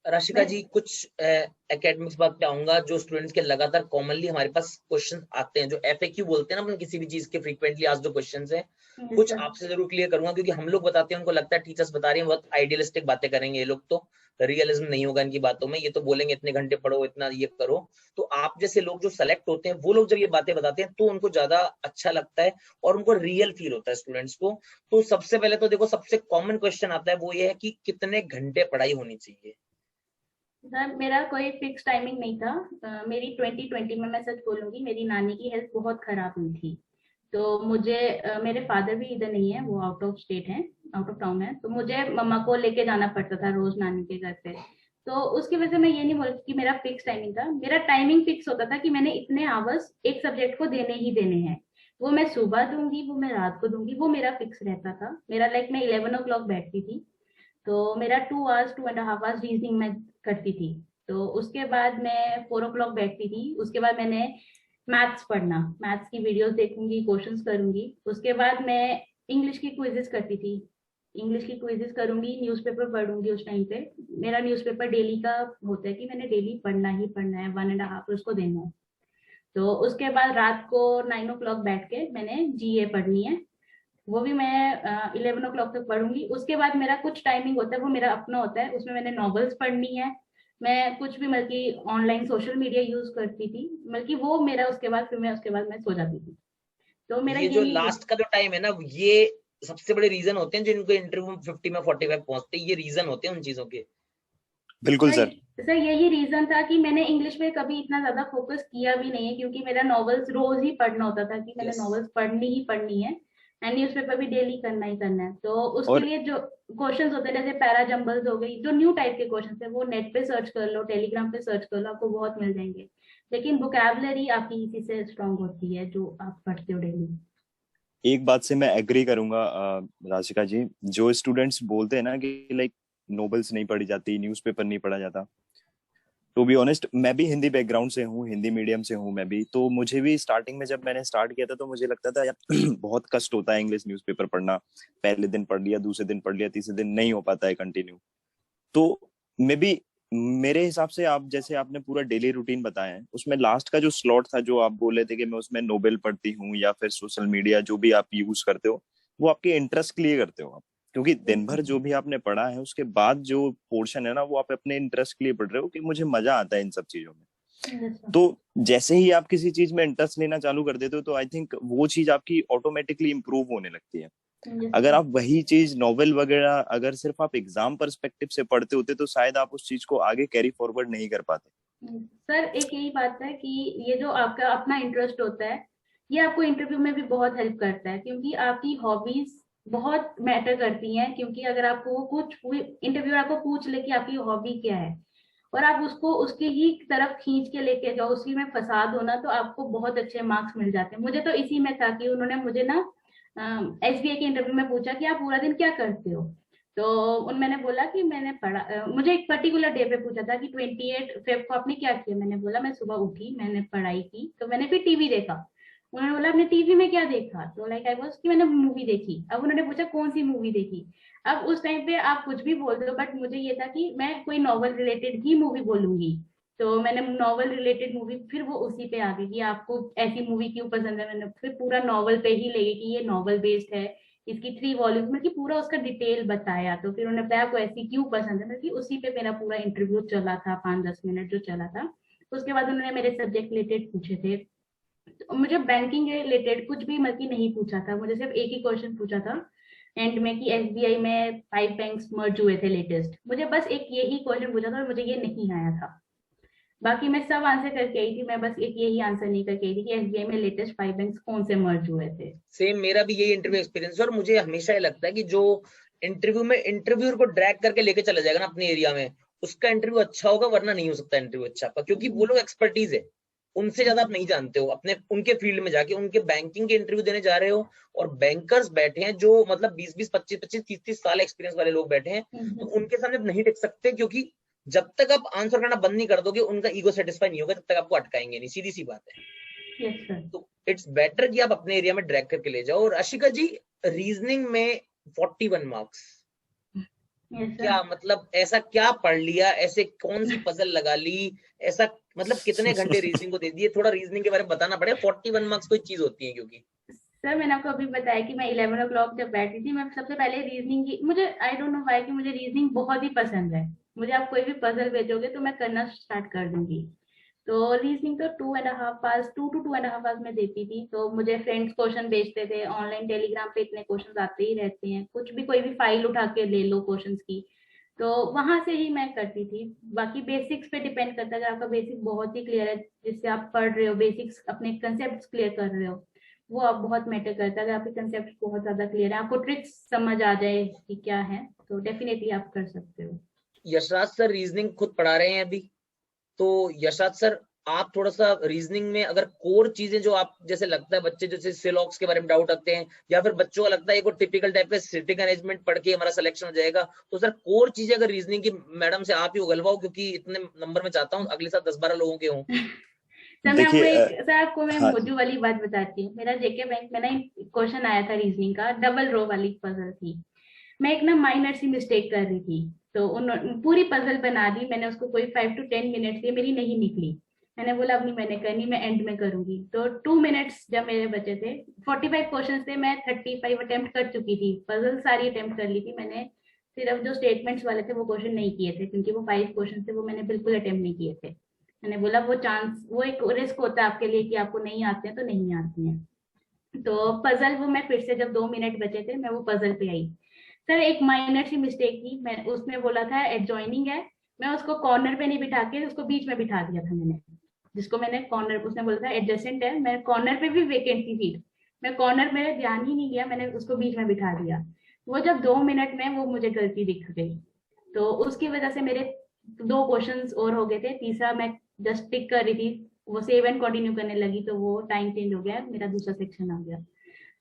राशिका मैं जी, कुछ एकेडमिक्स बात पे आऊंगा जो स्टूडेंट्स के लगातार कॉमनली हमारे पास क्वेश्चन आते हैं, जो एफएक्यू बोलते हैं ना अपन किसी भी चीज के फ्रीक्वेंटली आस्क्ड क्वेश्चंस हैं, कुछ सर आपसे जरूर क्लियर करूंगा, क्योंकि हम लोग बताते हैं उनको लगता है टीचर्स बता रही हैं, बहुत आइडियलिस्टिक बातें करेंगे ये लोग, तो रियलिज्म नहीं होगा इनकी बातों में, ये तो बोलेंगे इतने घंटे पढ़ो इतना ये करो। तो आप जैसे लोग जो सेलेक्ट होते हैं वो लोग जब ये बातें बताते हैं तो उनको ज्यादा अच्छा लगता है और उनको रियल फील होता है स्टूडेंट्स को। तो सबसे पहले तो देखो सबसे कॉमन क्वेश्चन आता है वो ये है कि कितने घंटे पढ़ाई होनी चाहिए। सर मेरा कोई फिक्स टाइमिंग नहीं था। मेरी 2020 में मैं सच बोलूंगी मेरी नानी की हेल्थ बहुत खराब हुई थी। तो मुझे मेरे फादर भी इधर नहीं है, वो आउट ऑफ स्टेट है, आउट ऑफ टाउन है, तो मुझे मम्मा को लेके जाना पड़ता था रोज नानी के घर पे। तो उसकी वजह से मैं ये नहीं बोलती कि मेरा फिक्स टाइमिंग था, मेरा टाइमिंग फिक्स होता था कि मैंने इतने आवर्स एक सब्जेक्ट को देने ही देने हैं। वो मैं सुबह दूंगी वो मैं रात को दूंगी, वो मेरा फिक्स रहता था। मेरा लाइक मैं 11 o'clock बैठती थी, तो मेरा 2 hours 2.5 hours रीजनिंग में करती थी। तो उसके बाद मैं 4 o'clock बैठती थी, उसके बाद मैंने मैथ्स पढ़ना, मैथ्स की वीडियोस देखूंगी, क्वेश्चंस करूंगी। उसके बाद मैं इंग्लिश की क्विजेस करती थी, इंग्लिश की क्विजेस करूंगी, न्यूज़पेपर पढ़ूंगी। उस टाइम पे मेरा न्यूज़पेपर डेली का होता है कि मैंने डेली पढ़ना ही पढ़ना है, 1.5 उसको देना है। तो उसके बाद रात को 9 o'clock बैठ के मैंने जीए पढ़नी है, वो भी मैं 11 o'clock तक पढ़ूंगी। उसके बाद मेरा कुछ टाइमिंग होता है वो मेरा अपना होता है, उसमें मैंने नॉवेल्स पढ़नी है। मैं कुछ भी मतलब कि ऑनलाइन सोशल मीडिया यूज करती थी, मतलब कि वो मेरा उसके बाद फिर मैं उसके बाद मैं सो जाती थी। तो मेरा ये जो यही लास्ट का जो टाइम है ना, ये सबसे बड़े रीजन होते हैं जो इनको इंटरव्यू में 50 में 45 पहुंचते हैं, ये रीजन होते हैं उन चीजों के। बिल्कुल सर सर। सर यही रीजन था कि मैंने इंग्लिश पे कभी इतना ज्यादा फोकस किया भी नहीं है, क्योंकि मेरा नॉवेल्स रोज ही पढ़ना होता था कि मैंने यस। नॉवेल्स पढ़नी ही पढ़नी है, एंड न्यूज़पेपर भी डेली करना ही करना है। तो उसके और लिए जो क्वेश्चंस होते हैं जैसे पैरा जंबल्स हो गई, जो न्यू टाइप के क्वेश्चंस है वो नेट पे सर्च कर लो, टेलीग्राम पे सर्च कर लो, आपको बहुत मिल जाएंगे। लेकिन वोकैबुलरी आपकी इसी से स्ट्रांग होती है जो आप पढ़ते हो डेली। एक बात से मैं एग्री करूंगा राशिका जी, जो स्टूडेंट्स बोलते हैं ना कि लाइक नोवेल्स नहीं पढ़ी जाती, न्यूज़पेपर नहीं पढ़ा जाता, टू बी ऑनेस्ट मैं भी हिंदी बैकग्राउंड से हूँ, हिंदी मीडियम से हूँ मैं भी, तो मुझे भी स्टार्टिंग में जब मैंने स्टार्ट किया था तो मुझे लगता था यार बहुत कष्ट होता है इंग्लिश न्यूज़पेपर पढ़ना। पहले दिन पढ़ लिया, दूसरे दिन पढ़ लिया, तीसरे दिन नहीं हो पाता है कंटिन्यू। तो मे बी मेरे हिसाब से आप जैसे आपने पूरा डेली रूटीन बताया है उसमें लास्ट का जो स्लॉट था जो आप बोले थे कि मैं उसमें नोबेल पढ़ती हूँ या फिर सोशल मीडिया जो भी आप यूज करते हो, वो आपके इंटरेस्ट के लिए करते हो आप, क्योंकि दिन भर जो भी आपने पढ़ा है उसके बाद जो पोर्शन है ना वो आप अपने इंटरेस्ट के लिए पढ़ रहे हो कि मुझे मजा आता है इन सब चीजों में। तो जैसे ही आप किसी चीज में इंटरेस्ट लेना चालू कर देते हो तो आई थिंक वो चीज आपकी ऑटोमेटिकली इंप्रूव होने लगती है। अगर आप वही चीज नॉवेल वगैरह अगर सिर्फ आप एग्जाम पर्सपेक्टिव से पढ़ते होते तो शायद आप उस चीज को आगे कैरी फॉरवर्ड नहीं कर पाते। सर एक यही बात है कि ये जो आपका अपना इंटरेस्ट होता है ये आपको इंटरव्यू में भी बहुत हेल्प करता है, क्योंकि आपकी हॉबीज बहुत मैटर करती हैं। क्योंकि अगर आपको वो कुछ इंटरव्यूअर आपको पूछ ले कि आपकी हॉबी क्या है, और आप उसको उसकी ही तरफ खींच के लेके जाओ, उसी में फंसा दो ना, तो आपको बहुत अच्छे मार्क्स मिल जाते हैं। मुझे तो इसी में था कि उन्होंने मुझे ना एसबीआई के इंटरव्यू में पूछा कि आप पूरा दिन क्या करते हो। तो उन मैंने बोला कि मैंने पढ़ा, मुझे एक पर्टिकुलर डे पे पूछा था कि 28 फेब को आपने क्या किया। मैंने बोला मैं सुबह उठी, मैंने पढ़ाई की, तो मैंने फिर टीवी देखा। उन्होंने बोला आपने टीवी में क्या देखा, तो लाइक आई वाज कि मैंने मूवी देखी। अब उन्होंने पूछा कौन सी मूवी देखी। अब उस टाइम पे आप कुछ भी बोल दो, बट मुझे ये था कि मैं कोई नॉवल रिलेटेड ही मूवी बोलूंगी। तो मैंने नॉवल रिलेटेड मूवी, फिर वो उसी पे आ गई कि आपको ऐसी मूवी क्यों पसंद है। मैंने फिर पूरा नॉवल पे ही ले गई कि ये नॉवल बेस्ड है, इसकी 3 वॉल्यूम में कि पूरा उसका डिटेल बताया। तो फिर उन्होंने बताया आपको ऐसी क्यों पसंद है, मतलब कि उसी पे मेरा पूरा इंटरव्यू चला था, 5-10 मिनट जो चला था। उसके बाद उन्होंने मेरे सब्जेक्ट रिलेटेड पूछे थे। तो मुझे बैंकिंग रिलेटेड कुछ भी मतलब कि नहीं पूछा था, मुझे सिर्फ एक ही क्वेश्चन पूछा था एंड में कि एसबीआई में 5 बैंक्स मर्ज हुए थे लेटेस्ट, मुझे बस एक यही क्वेश्चन पूछा था और मुझे ये नहीं आया था। बाकी मैं सब आंसर करके आई थी, मैं बस एक यही आंसर नहीं करके आई थी कि एसबीआई में लेटेस्ट 5 बैंक्स कौन से मर्ज हुए थे। सेम मेरा भी यही इंटरव्यू एक्सपीरियंस है, और मुझे हमेशा ये लगता है कि जो इंटरव्यू में इंटरव्यूअर को ड्रैग करके लेके चला जाएगा ना अपने एरिया में, उसका इंटरव्यू अच्छा होगा, वरना नहीं हो सकता इंटरव्यू अच्छा आपका, क्योंकि वो लोग एक्सपर्टीज है, उनसे ज्यादा आप नहीं जानते हो अपने उनके फील्ड में जाके। उनके बैंकिंग के इंटरव्यू देने जा रहे हो, और बैंकर्स बैठे हैं जो मतलब 20-20, 25-25, 30-30 साल एक्सपीरियंस वाले लोग बैठे हैं, तो उनके सामने आप नहीं टिक सकते, क्योंकि जब तक आप आंसर करना बंद नहीं कर दोगे, उनका ईगो सेटिस्फाई नहीं होगा, तब तक आपको अटकाएंगे नहीं, सीधी सी बात है। Yes sir. तो इट्स बेटर कि आप अपने एरिया में ड्रैग करके ले जाओ। और आशिका जी, रीजनिंग में 41 मार्क्स, यस क्या सर। मतलब ऐसा क्या पढ़ लिया, ऐसे कौन सी पजल लगा ली, ऐसा मतलब कितने घंटे रीजनिंग को दे दिए? थोड़ा रीजनिंग के बारे में बताना पड़ेगा, 41 मार्क्स कोई चीज होती है? क्योंकि सर मैंने आपको अभी बताया कि मैं 11 o'clock जब बैठी थी, मैं सबसे पहले रीजनिंग की, मुझे आई डोंट नो व्हाई कि मुझे रीजनिंग बहुत ही पसंद है। मुझे आप कोई भी पजल भेजोगे तो मैं करना स्टार्ट कर दूंगी। तो रीजनिंग तो 2.5 आवर्स, 2 to 2.5 आवर्स में देती थी। तो मुझे फ्रेंड्स क्वेश्चन भेजते थे ऑनलाइन, टेलीग्राम पे इतने क्वेश्चन आते ही रहते हैं, कुछ भी कोई भी फाइल उठा के ले लो क्वेश्चन की, तो वहां से ही मैं करती थी। बाकी बेसिक्स पे डिपेंड करता है, अगर आपका बेसिक बहुत ही क्लियर है, जिससे आप पढ़ रहे हो, बेसिक्स अपने कंसेप्ट क्लियर कर रहे हो, वो आप बहुत मैटर करता है। अगर आपके कंसेप्ट बहुत ज्यादा क्लियर है, आपको ट्रिक्स समझ आ जाए कि क्या है, तो डेफिनेटली आप कर सकते हो। यशराज सर रीजनिंग खुद पढ़ा रहे हैं अभी, तो यशराज सर आप थोड़ा सा रीजनिंग में अगर कोर चीजें जो आप जैसे लगता है बच्चे जैसे सिलॉक्स के बारे में डाउट आते हैं, या फिर बच्चों को लगता है एक टिपिकल टाइप का सिटिंग अरेंजमेंट पढ़ के हमारा सिलेक्शन हो जाएगा, तो सर कोर चीजें अगर रीजनिंग की मैडम से आप ही उगलवाओ, क्योंकि इतने नंबर में चाहता हूँ अगले साल 10-12 लोगों के हों। सर मैं आपको देखिए एक सर आपको मैं हाँ मोजू वाली बात बताती हूँ। मेरा जेके बैंक में ना क्वेश्चन आया था रीजनिंग का, डबल रो वाली पजल थी। मैं एक ना माइनर सी मिस्टेक कर रही थी, तो उन पूरी पजल बना दी मैंने, उसको कोई 5 to 10 मिनट्स दिए, मेरी नहीं निकली। मैंने बोला अब नहीं मैंने करनी, मैं एंड में करूंगी। तो 2 मिनट्स जब मेरे बचे थे, 45 क्वेश्चन थे, मैं 35 अटेम्प्ट कर चुकी थी, पजल सारी अटेम्प्ट कर ली थी मैंने। सिर्फ जो स्टेटमेंट्स वाले थे वो क्वेश्चन नहीं किए थे, क्योंकि वो 5 क्वेश्चन थे, वो मैंने बिल्कुल अटेम्प्ट नहीं किए थे। मैंने बोला वो चांस, वो एक रिस्क होता है आपके लिए कि आपको नहीं आते हैं तो नहीं आती हैं। तो पजल वो मैं फिर से, जब 2 मिनट बचे थे, मैं वो पजल पे आई। सर एक माइनर सी मिस्टेक थी, मैं उसमें बोला था एडजॉइनिंग है, मैं उसको कॉर्नर पे नहीं बिठा के उसको बीच में बिठा दिया था मैंने। जिसको मैंने कॉर्नर, उसने बोला था एडजेसेंट है, मैं कॉर्नर पे भी वेकेंट थी सीट, मैं कॉर्नर में ध्यान ही नहीं गया, मैंने उसको बीच में बिठा दिया। वो जब 2 मिनट में वो मुझे गलती दिख गई, तो उसकी वजह से मेरे 2 क्वेश्चंस और हो गए थे, तीसरा मैं जस्ट टिक कर रही थी, वो सेव एंड कंटिन्यू करने लगी, तो वो टाइम चेंज हो गया, मेरा दूसरा सेक्शन आ गया।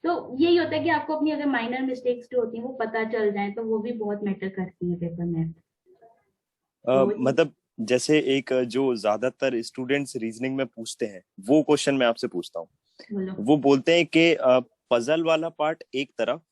तो यही होता है कि आपको अपनी अगर माइनर मिस्टेक्स जो होती हैं वो पता चल जाए, तो वो भी बहुत मैटर करती है पेपर में। तो मतलब जैसे एक जो ज्यादातर स्टूडेंट्स रीजनिंग में पूछते हैं वो क्वेश्चन मैं आपसे पूछता हूँ। बोलो। वो बोलते हैं कि पजल वाला पार्ट एक तरफ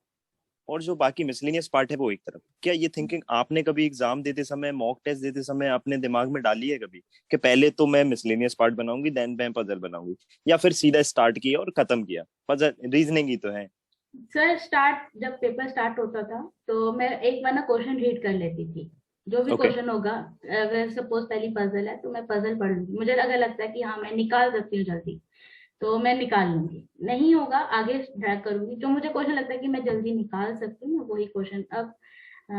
और जो बाकी मिसलेनियस पार्ट है वो एक तरफ। क्या ये थिंकिंग आपने कभी एग्जाम देते समय, मॉक टेस्ट देते समय अपने दिमाग में डाली है कभी कि पहले तो मैं मिसलेनियस पार्ट बनाऊंगी देन मैं पजल बनाऊंगी, या फिर सीधा स्टार्ट किया और खत्म किया, पजल रीजनिंग ही तो है? सर स्टार्ट, जब पेपर स्टार्ट होता था तो मैं एक बार ना क्वेश्चन रीड कर लेती थी, जो भी ओके। क्वेश्चन होगा। अगर सपोज पहली पजल है तो मैं पजल पढ़ लूंगी, मुझे अगर लगता है कि हाँ मैं निकाल सकती हूँ जल्दी, तो मैं निकाल लूंगी, नहीं होगा आगे ड्रैग करूंगी। जो मुझे क्वेश्चन लगता है कि मैं जल्दी निकाल सकती हूँ, वही क्वेश्चन। अब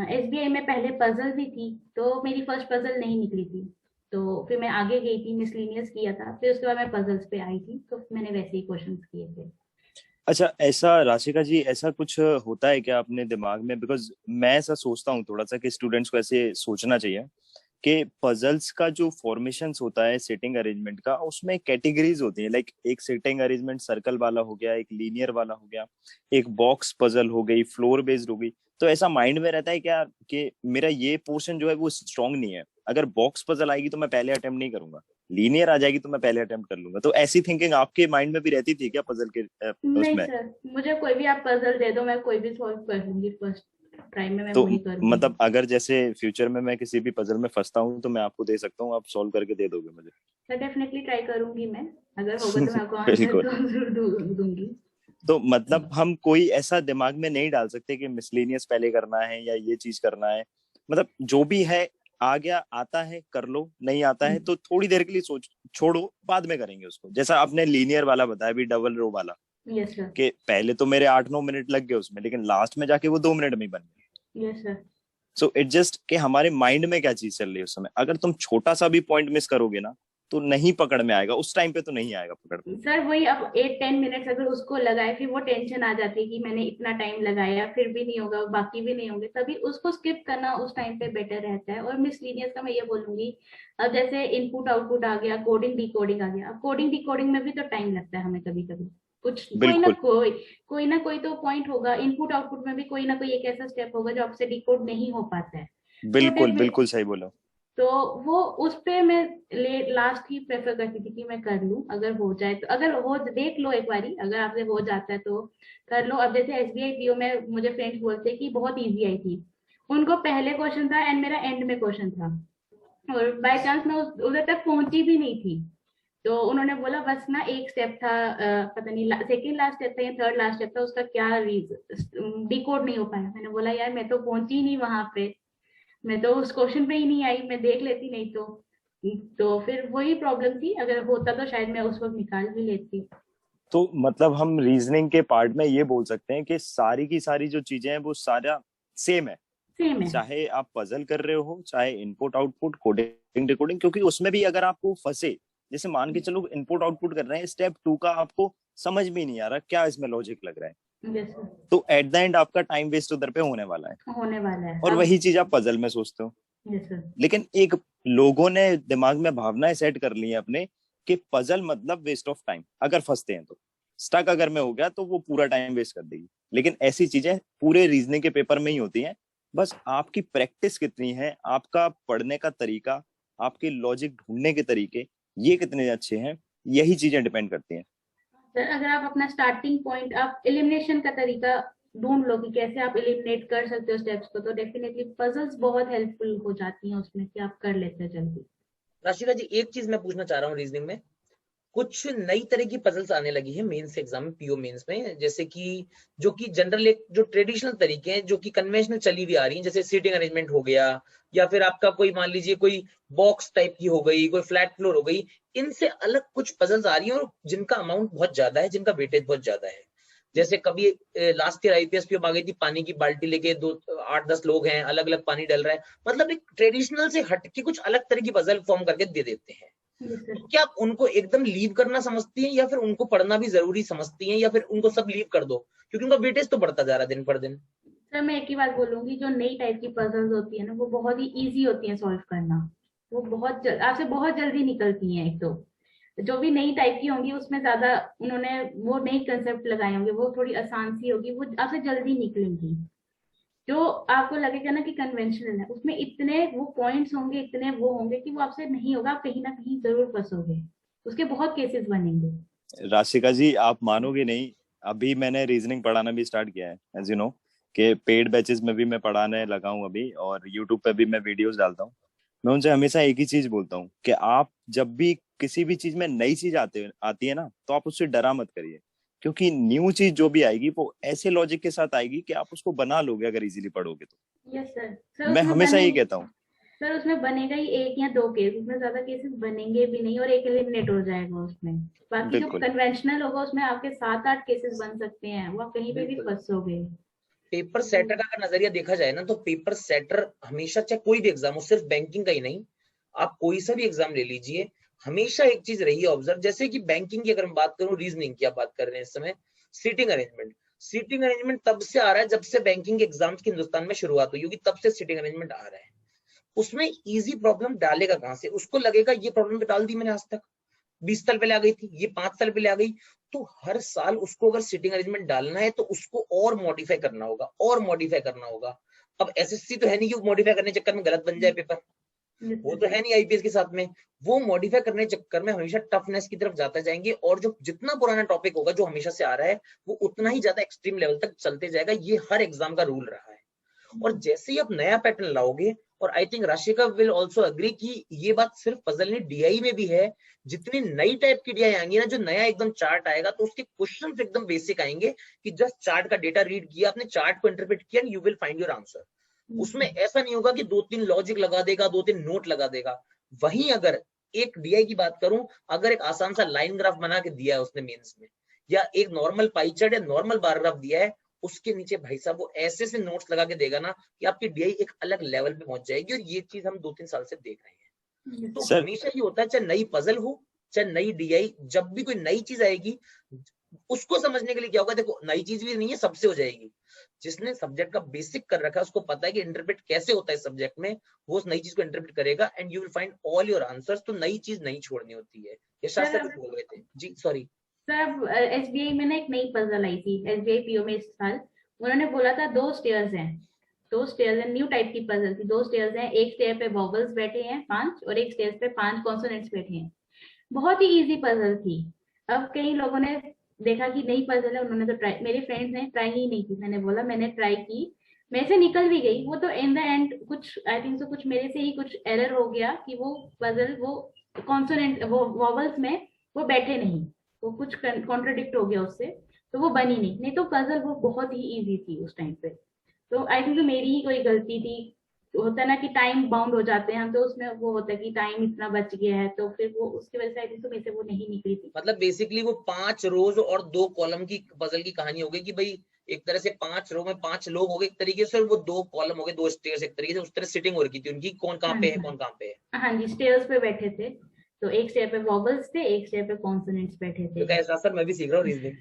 एसबीआई में पहले पजल भी थी, तो मेरी फर्स्ट पजल नहीं निकली थी, तो फिर मैं आगे गई थी, मिसलिनियस किया था, फिर उसके बाद मैं पजल्स पे आई थी, तो मैंने वैसे ही क्वेश्चन किए थे। अच्छा, ऐसा राशिका जी ऐसा कुछ होता है क्या अपने दिमाग में? बिकॉज मैं ऐसा सोचता हूँ थोड़ा सा कि स्टूडेंट्स को ऐसे सोचना चाहिए कि पजल्स का जो फॉर्मेशंस होता है सेटिंग अरेंजमेंट का, उसमें कैटेगरीज होती है। लाइक एक सेटिंग अरेंजमेंट सर्कल वाला हो गया, एक लीनियर वाला हो गया, एक बॉक्स पजल हो गई, फ्लोर बेस्ड हो गई। तो ऐसा माइंड में रहता है क्या कि मेरा ये पोर्शन जो है वो स्ट्रांग नहीं है, अगर बॉक्स पजल आएगी तो मैं पहले अटेम्प्ट नहीं करूंगा, लीनियर आ जाएगी तो मैं पहले अटेम्प्ट कर लूंगा। तो ऐसी थिंकिंग आपके माइंड में भी रहती थी क्या पजल के नहीं उसमें? सर, मुझे कोई भी आप पजल दे दो, मैं कोई भी सॉल्व कर लूंगी, फर्स्ट ट्राई में मैं तो वही करूंगी। मतलब अगर जैसे फ्यूचर में मैं किसी भी पजल में फंसता हूँ तो मैं आपको दे सकता हूँ, आप सॉल्व करके दे दोगे मुझे? सर डेफिनेटली ट्राई करूंगी मैं, अगर होगा तो मैं आपको आंसर बिल्कुल। तो जरूर दूंगी। तो मतलब हम कोई ऐसा दिमाग में नहीं डाल सकते कि मिसलेनियस पहले करना है या ये चीज करना है। मतलब जो भी है आ गया, आता है कर लो, नहीं आता है तो थोड़ी देर के लिए सोच छोड़ो, बाद में करेंगे उसको। जैसा आपने लीनियर वाला बताया भी, डबल रो वाला, यस सर। कि पहले तो मेरे 8-9 मिनट लग गए उसमें, लेकिन लास्ट में जाके वो 2 मिनट में ही बन गया। Yes sir. So it just कि हमारे माइंड में क्या चीज चल रही है उस समय। अगर तुम छोटा सा भी पॉइंट मिस करोगे ना, तो नहीं पकड़ में आएगा, उस टाइम पे तो नहीं आएगा पकड़ में। सर वही, अब 8-10 मिनट्स अगर उसको लगाए, फिर वो टेंशन आ जाती है कि मैंने इतना टाइम लगाया फिर भी नहीं होगा, बाकी भी नहीं होंगे, तभी उसको स्किप करना उस टाइम पे बेटर रहता है। और मिसलीनियस का मैं ये बोलूंगी, अब जैसे इनपुट आउटपुट आ गया, कोडिंग डिकोडिंग आ गया, अब कोडिंग डिकोडिंग में भी तो टाइम लगता है हमें कभी कभी, कुछ बिल्कुल कोई ना कोई तो पॉइंट होगा, इनपुट आउटपुट में भी कोई ना कोई एक ऐसा स्टेप होगा जो आपसे डिकोड नहीं हो पाता है। तो बिल्कुल बिल्कुल सही बोला। तो वो उस पे मैं लास्ट ही प्रेफर करती थी कि मैं कर लूं, अगर हो जाए तो, अगर हो देख लो एक बारी, अगर आपसे हो जाता है तो कर लो। अब जैसे एसबीआई पीओ में मुझे फ्रेंड्स बोलते कि बहुत इजी आई थी, उनको पहले क्वेश्चन था एंड मेरा एंड में क्वेश्चन था, और बाय चांस मैं उधर तक पहुंची भी नहीं थी, तो उन्होंने बोला बस ना एक स्टेप था, पता नहीं सेकेंड लास्ट स्टेप था या थर्ड लास्ट स्टेप था, उसका क्या डिकोड नहीं हो पाया। मैंने बोला यार मैं तो पहुंची ही नहीं वहां पे, मैं तो उस क्वेश्चन पे ही नहीं आई, मैं देख लेती नहीं तो फिर वही प्रॉब्लम थी, अगर होता तो शायद मैं उस वक्त निकाल भी लेती। तो मतलब हम रीजनिंग के पार्ट में ये बोल सकते हैं कि सारी की सारी जो चीजें हैं वो सारा सेम है, सेम है। चाहे आप पजल कर रहे हो, चाहे इनपुट आउटपुट, कोडिंग डिकोडिंग, क्योंकि उसमें भी अगर आपको फंसे, जैसे मान के चलो इनपुट आउटपुट कर रहे हैं, स्टेप 2 का आपको समझ में नहीं आ रहा क्या इसमें लॉजिक लग रहा है, यस सर, तो एट द एंड आपका टाइम वेस्ट उधर पे होने वाला है, होने वाला है और अब। वही चीज आप पजल में सोचते हो। Yes sir. लेकिन एक लोगों ने दिमाग में भावनाएं सेट कर ली है अपने कि पजल मतलब वेस्ट ऑफ टाइम, अगर फंसते हैं तो, स्टक अगर में हो गया तो वो पूरा टाइम वेस्ट कर देगी। लेकिन ऐसी चीजें पूरे रीजनिंग के पेपर में ही होती हैं, बस आपकी प्रैक्टिस कितनी है, आपका पढ़ने का तरीका, आपके लॉजिक ढूंढने के तरीके ये कितने अच्छे हैं, यही चीजें डिपेंड करती हैं। सर अगर आप अपना स्टार्टिंग पॉइंट, आप एलिमिनेशन का तरीका ढूंढ लो कि कैसे आप एलिमिनेट कर सकते हो स्टेप्स को, तो डेफिनेटली पजल्स बहुत हेल्पफुल हो जाती हैं उसमें, कि आप कर लेते हैं जल्दी। राशिका जी एक चीज मैं पूछना चाह रहा हूँ, रीजनिंग में कुछ नई तरह की पजल्स आने लगी है मेंस एग्जाम में, पीओ मेंस में, जैसे कि जो कि जनरल एक जो ट्रेडिशनल तरीके हैं जो कि कन्वेंशनल चली हुई आ रही हैं, जैसे सीटिंग अरेंजमेंट हो गया, या फिर आपका कोई मान लीजिए कोई बॉक्स टाइप की हो गई, कोई फ्लैट फ्लोर हो गई, इनसे अलग कुछ पजल्स आ रही हैं और जिनका अमाउंट बहुत ज्यादा है, जिनका वेटेज बहुत ज्यादा है। जैसे कभी लास्ट ईयर आईपीएस पीओ आ गई थी, पानी की बाल्टी लेके 8-10 लोग हैं, अलग अलग पानी डल रहा है, मतलब एक ट्रेडिशनल से हटके कुछ अलग तरह की पजल फॉर्म करके दे देते हैं। तो क्या आप उनको एकदम लीव करना समझती हैं, या फिर उनको पढ़ना भी जरूरी समझती हैं, या फिर उनको सब लीव कर दो, क्योंकि उनका वेटेज तो बढ़ता जा रहा है दिन पर दिन? सर मैं एक ही बात बोलूंगी, जो नई टाइप की पजल्स होती है ना, वो बहुत ही इजी होती है सॉल्व करना, वो आपसे बहुत जल्दी निकलती हैं। एक तो जो भी नई टाइप की होंगी उसमें ज्यादा उन्होंने वो नई कंसेप्ट लगाए होंगे, वो थोड़ी आसान सी होगी, वो आपसे जल्दी निकलेंगी। जो आपको लगेगा ना कि कन्वेंशनल है, उसमें इतने वो पॉइंट्स होंगे, इतने वो होंगे कि वो आपसे नहीं होगा, आप कहीं ना कहीं जरूर फंसोगे, उसके बहुत केसेस बनेंगे। राशिका जी आप मानोगे नहीं, अभी मैंने रीजनिंग पढ़ाना भी स्टार्ट किया है, एज यू नो कि पेड बैचेस में भी मैं पढ़ाने लगा हूँ अभी, और यूट्यूब पे भी मैं वीडियोस डालता हूँ। मैं उनसे हमेशा एक ही चीज बोलता हूँ कि आप जब भी किसी भी चीज में नई चीज आती है ना, तो आप उससे डरा मत करिए, क्योंकि न्यू चीज जो भी आएगी वो ऐसे लॉजिक के साथ आएगी कि आप उसको बना लोगे अगर इजीली पढ़ोगे तो। Yes sir. सर मैं उसमें हमेशा बने यही कहता हूँ। सर उसमें बनेगा ही एक या दो केस, उसमें ज्यादा केसेस बनेंगे भी नहीं, और एक एलिमिनेट हो जाएगा उसमें। बाकी जो बिल्कुल कन्वेंशनल होगा उसमें आपके 7-8 केसेस बन सकते हैं, वो आप कहीं पे भी बिल्कुल। फंसोगे। पेपर सेटर का अगर नजरिया देखा जाए ना, तो पेपर सेटर हमेशा, चाहे कोई भी एग्जाम हो, सिर्फ बैंकिंग का ही नहीं, आप कोई सा भी एग्जाम ले लीजिए, हमेशा एक चीज रही है ऑब्जर्व, जैसे कि बैंकिंग की अगर मैं बात करूं, रीजनिंग की आप बात कर रहे हैं इस समय, सीटिंग अरेंजमेंट। सीटिंग अरेंजमेंट तब से आ रहा है जब से बैंकिंग एग्जाम्स की हिंदुस्तान में शुरुआत हुई होगी, तब से सीटिंग अरेंजमेंट आ रहा है। उसमें इजी प्रॉब्लम डालेगा कहां से? उसको लगेगा ये प्रॉब्लम तो डाल दी मैंने आज तक, 20 साल पहले आ गई थी, ये 5 साल पहले आ गई, तो हर साल उसको अगर सीटिंग अरेंजमेंट डालना है तो उसको और मॉडिफाई करना होगा, और मॉडिफाई करना होगा। अब एसएससी तो है नहीं कि मॉडिफाई करने के चक्कर में गलत बन जाए पेपर, वो तो है नहीं आईपीएस के साथ में। वो मॉडिफाई करने के चक्कर में हमेशा टफनेस की तरफ जाते जाएंगे, और जो जितना पुराना टॉपिक होगा जो हमेशा से आ रहा है, वो उतना ही ज्यादा एक्सट्रीम लेवल तक चलते जाएगा। ये हर एग्जाम का रूल रहा है। और जैसे ही आप नया पैटर्न लाओगे, और I think Rashika will also agree कि ये बात सिर्फ पजल नहीं, डीआई में भी है, जितनी नई टाइप की डीआई आएंगी ना, जो नया एकदम चार्ट आएगा, तो उसके क्वेश्चंस एकदम बेसिक आएंगे कि जस्ट चार्ट का डेटा रीड किया आपने, चार्ट को इंटरप्रेट किया, you will find your answer. उसमें ऐसा नहीं होगा कि 2-3 लॉजिक लगा देगा, 2-3 नोट लगा देगा। वहीं अगर एक डीआई की बात करूं, अगर एक आसान सा लाइन ग्राफ बना के दिया है उसने मेंस में, या एक नॉर्मल पाई चार्ट या नॉर्मल बार ग्राफ दिया है, उसके नीचे भाई साहब वो ऐसे से नोट्स लगा के देगा ना कि आपकी डीआई एक अलग लेवल पे पहुंच जाएगी। और ये चीज हम 2-3 साल से देख रहे हैं। तो सर हमेशा ये होता है, चाहे नई पजल हो चाहे नई डीआई, जब भी कोई नई चीज आएगी उसको समझने के लिए क्या होगा, देखो नई चीज भी नहीं है, सबसे हो जाएगी। जिसने सब्जेक्ट का बेसिक कर रखा है उसको पता है कि इंटरप्रेट कैसे होता है सब्जेक्ट में, वो उस नई चीज को इंटरप्रेट करेगा and you will find all your answers. तो नई चीज नहीं छोड़नी होती है। यशांत सर कुछ बोल रहे थे जी, सॉरी सर एसबीआई में ना एक नई पजल आई थी एसबीआई पीओ में इस साल। उन्होंने बोला था 2 स्टेयर्स हैं, 2 स्टेयर्स हैं, न्यू टाइप की पजल थी। 2 स्टेयर्स हैं, एक स्टेयर पे वॉवल्स बैठे हैं 5 और एक स्टेयर पे 5 कॉन्सोनेंट्स बैठे हैं। बहुत ही इजी पजल थी। अब कई लोगों ने देखा कि नई पजल है, उन्होंने तो ट्राई, मेरे फ्रेंड्स ने ट्राई ही नहीं की। मैंने बोला मैंने ट्राई की, मैं से निकल भी गई वो तो इन द एंड। कुछ आई थिंक सो कुछ मेरे से ही कुछ एरर हो गया कि वो पजल वो कॉन्सोनेंट वो वॉवल्स में वो बैठे नहीं, वो कुछ कॉन्ट्रोडिक्ट हो गया उससे, तो वो बनी नहीं तो पजल वो बहुत ही इजी थी उस टाइम पे। तो आई थिंक मेरी ही कोई गलती थी। होता है ना कि टाइम बाउंड हो जाते हैं हम, तो उसमें वो होता है कि टाइम इतना बच गया है, तो फिर वो उसकी वजह से आई थिंक तो मेरे से वो नहीं निकली थी। मतलब बेसिकली वो 5 रोज और 2 कॉलम की पजल की कहानी हो गई कि भाई एक तरह से 5 रो में 5 लोग हो गए एक तरीके से, और वो 2 कॉलम हो गए 2 स्टेयर्स एक तरीके से, उस तरह सिटिंग हो रखी थी उनकी, कौन कहाँ हाँ पे है जी, कौन कहाँ पे है। हाँ जी, स्टेयर्स पे बैठे थे। तो एक स्टेयर पे वॉवल्स थे, एक स्टेयर पे कॉन्सोनेंट्स बैठे तो थे। कैसा सर, मैं भी सीख रहा हूँ रीजनिंग।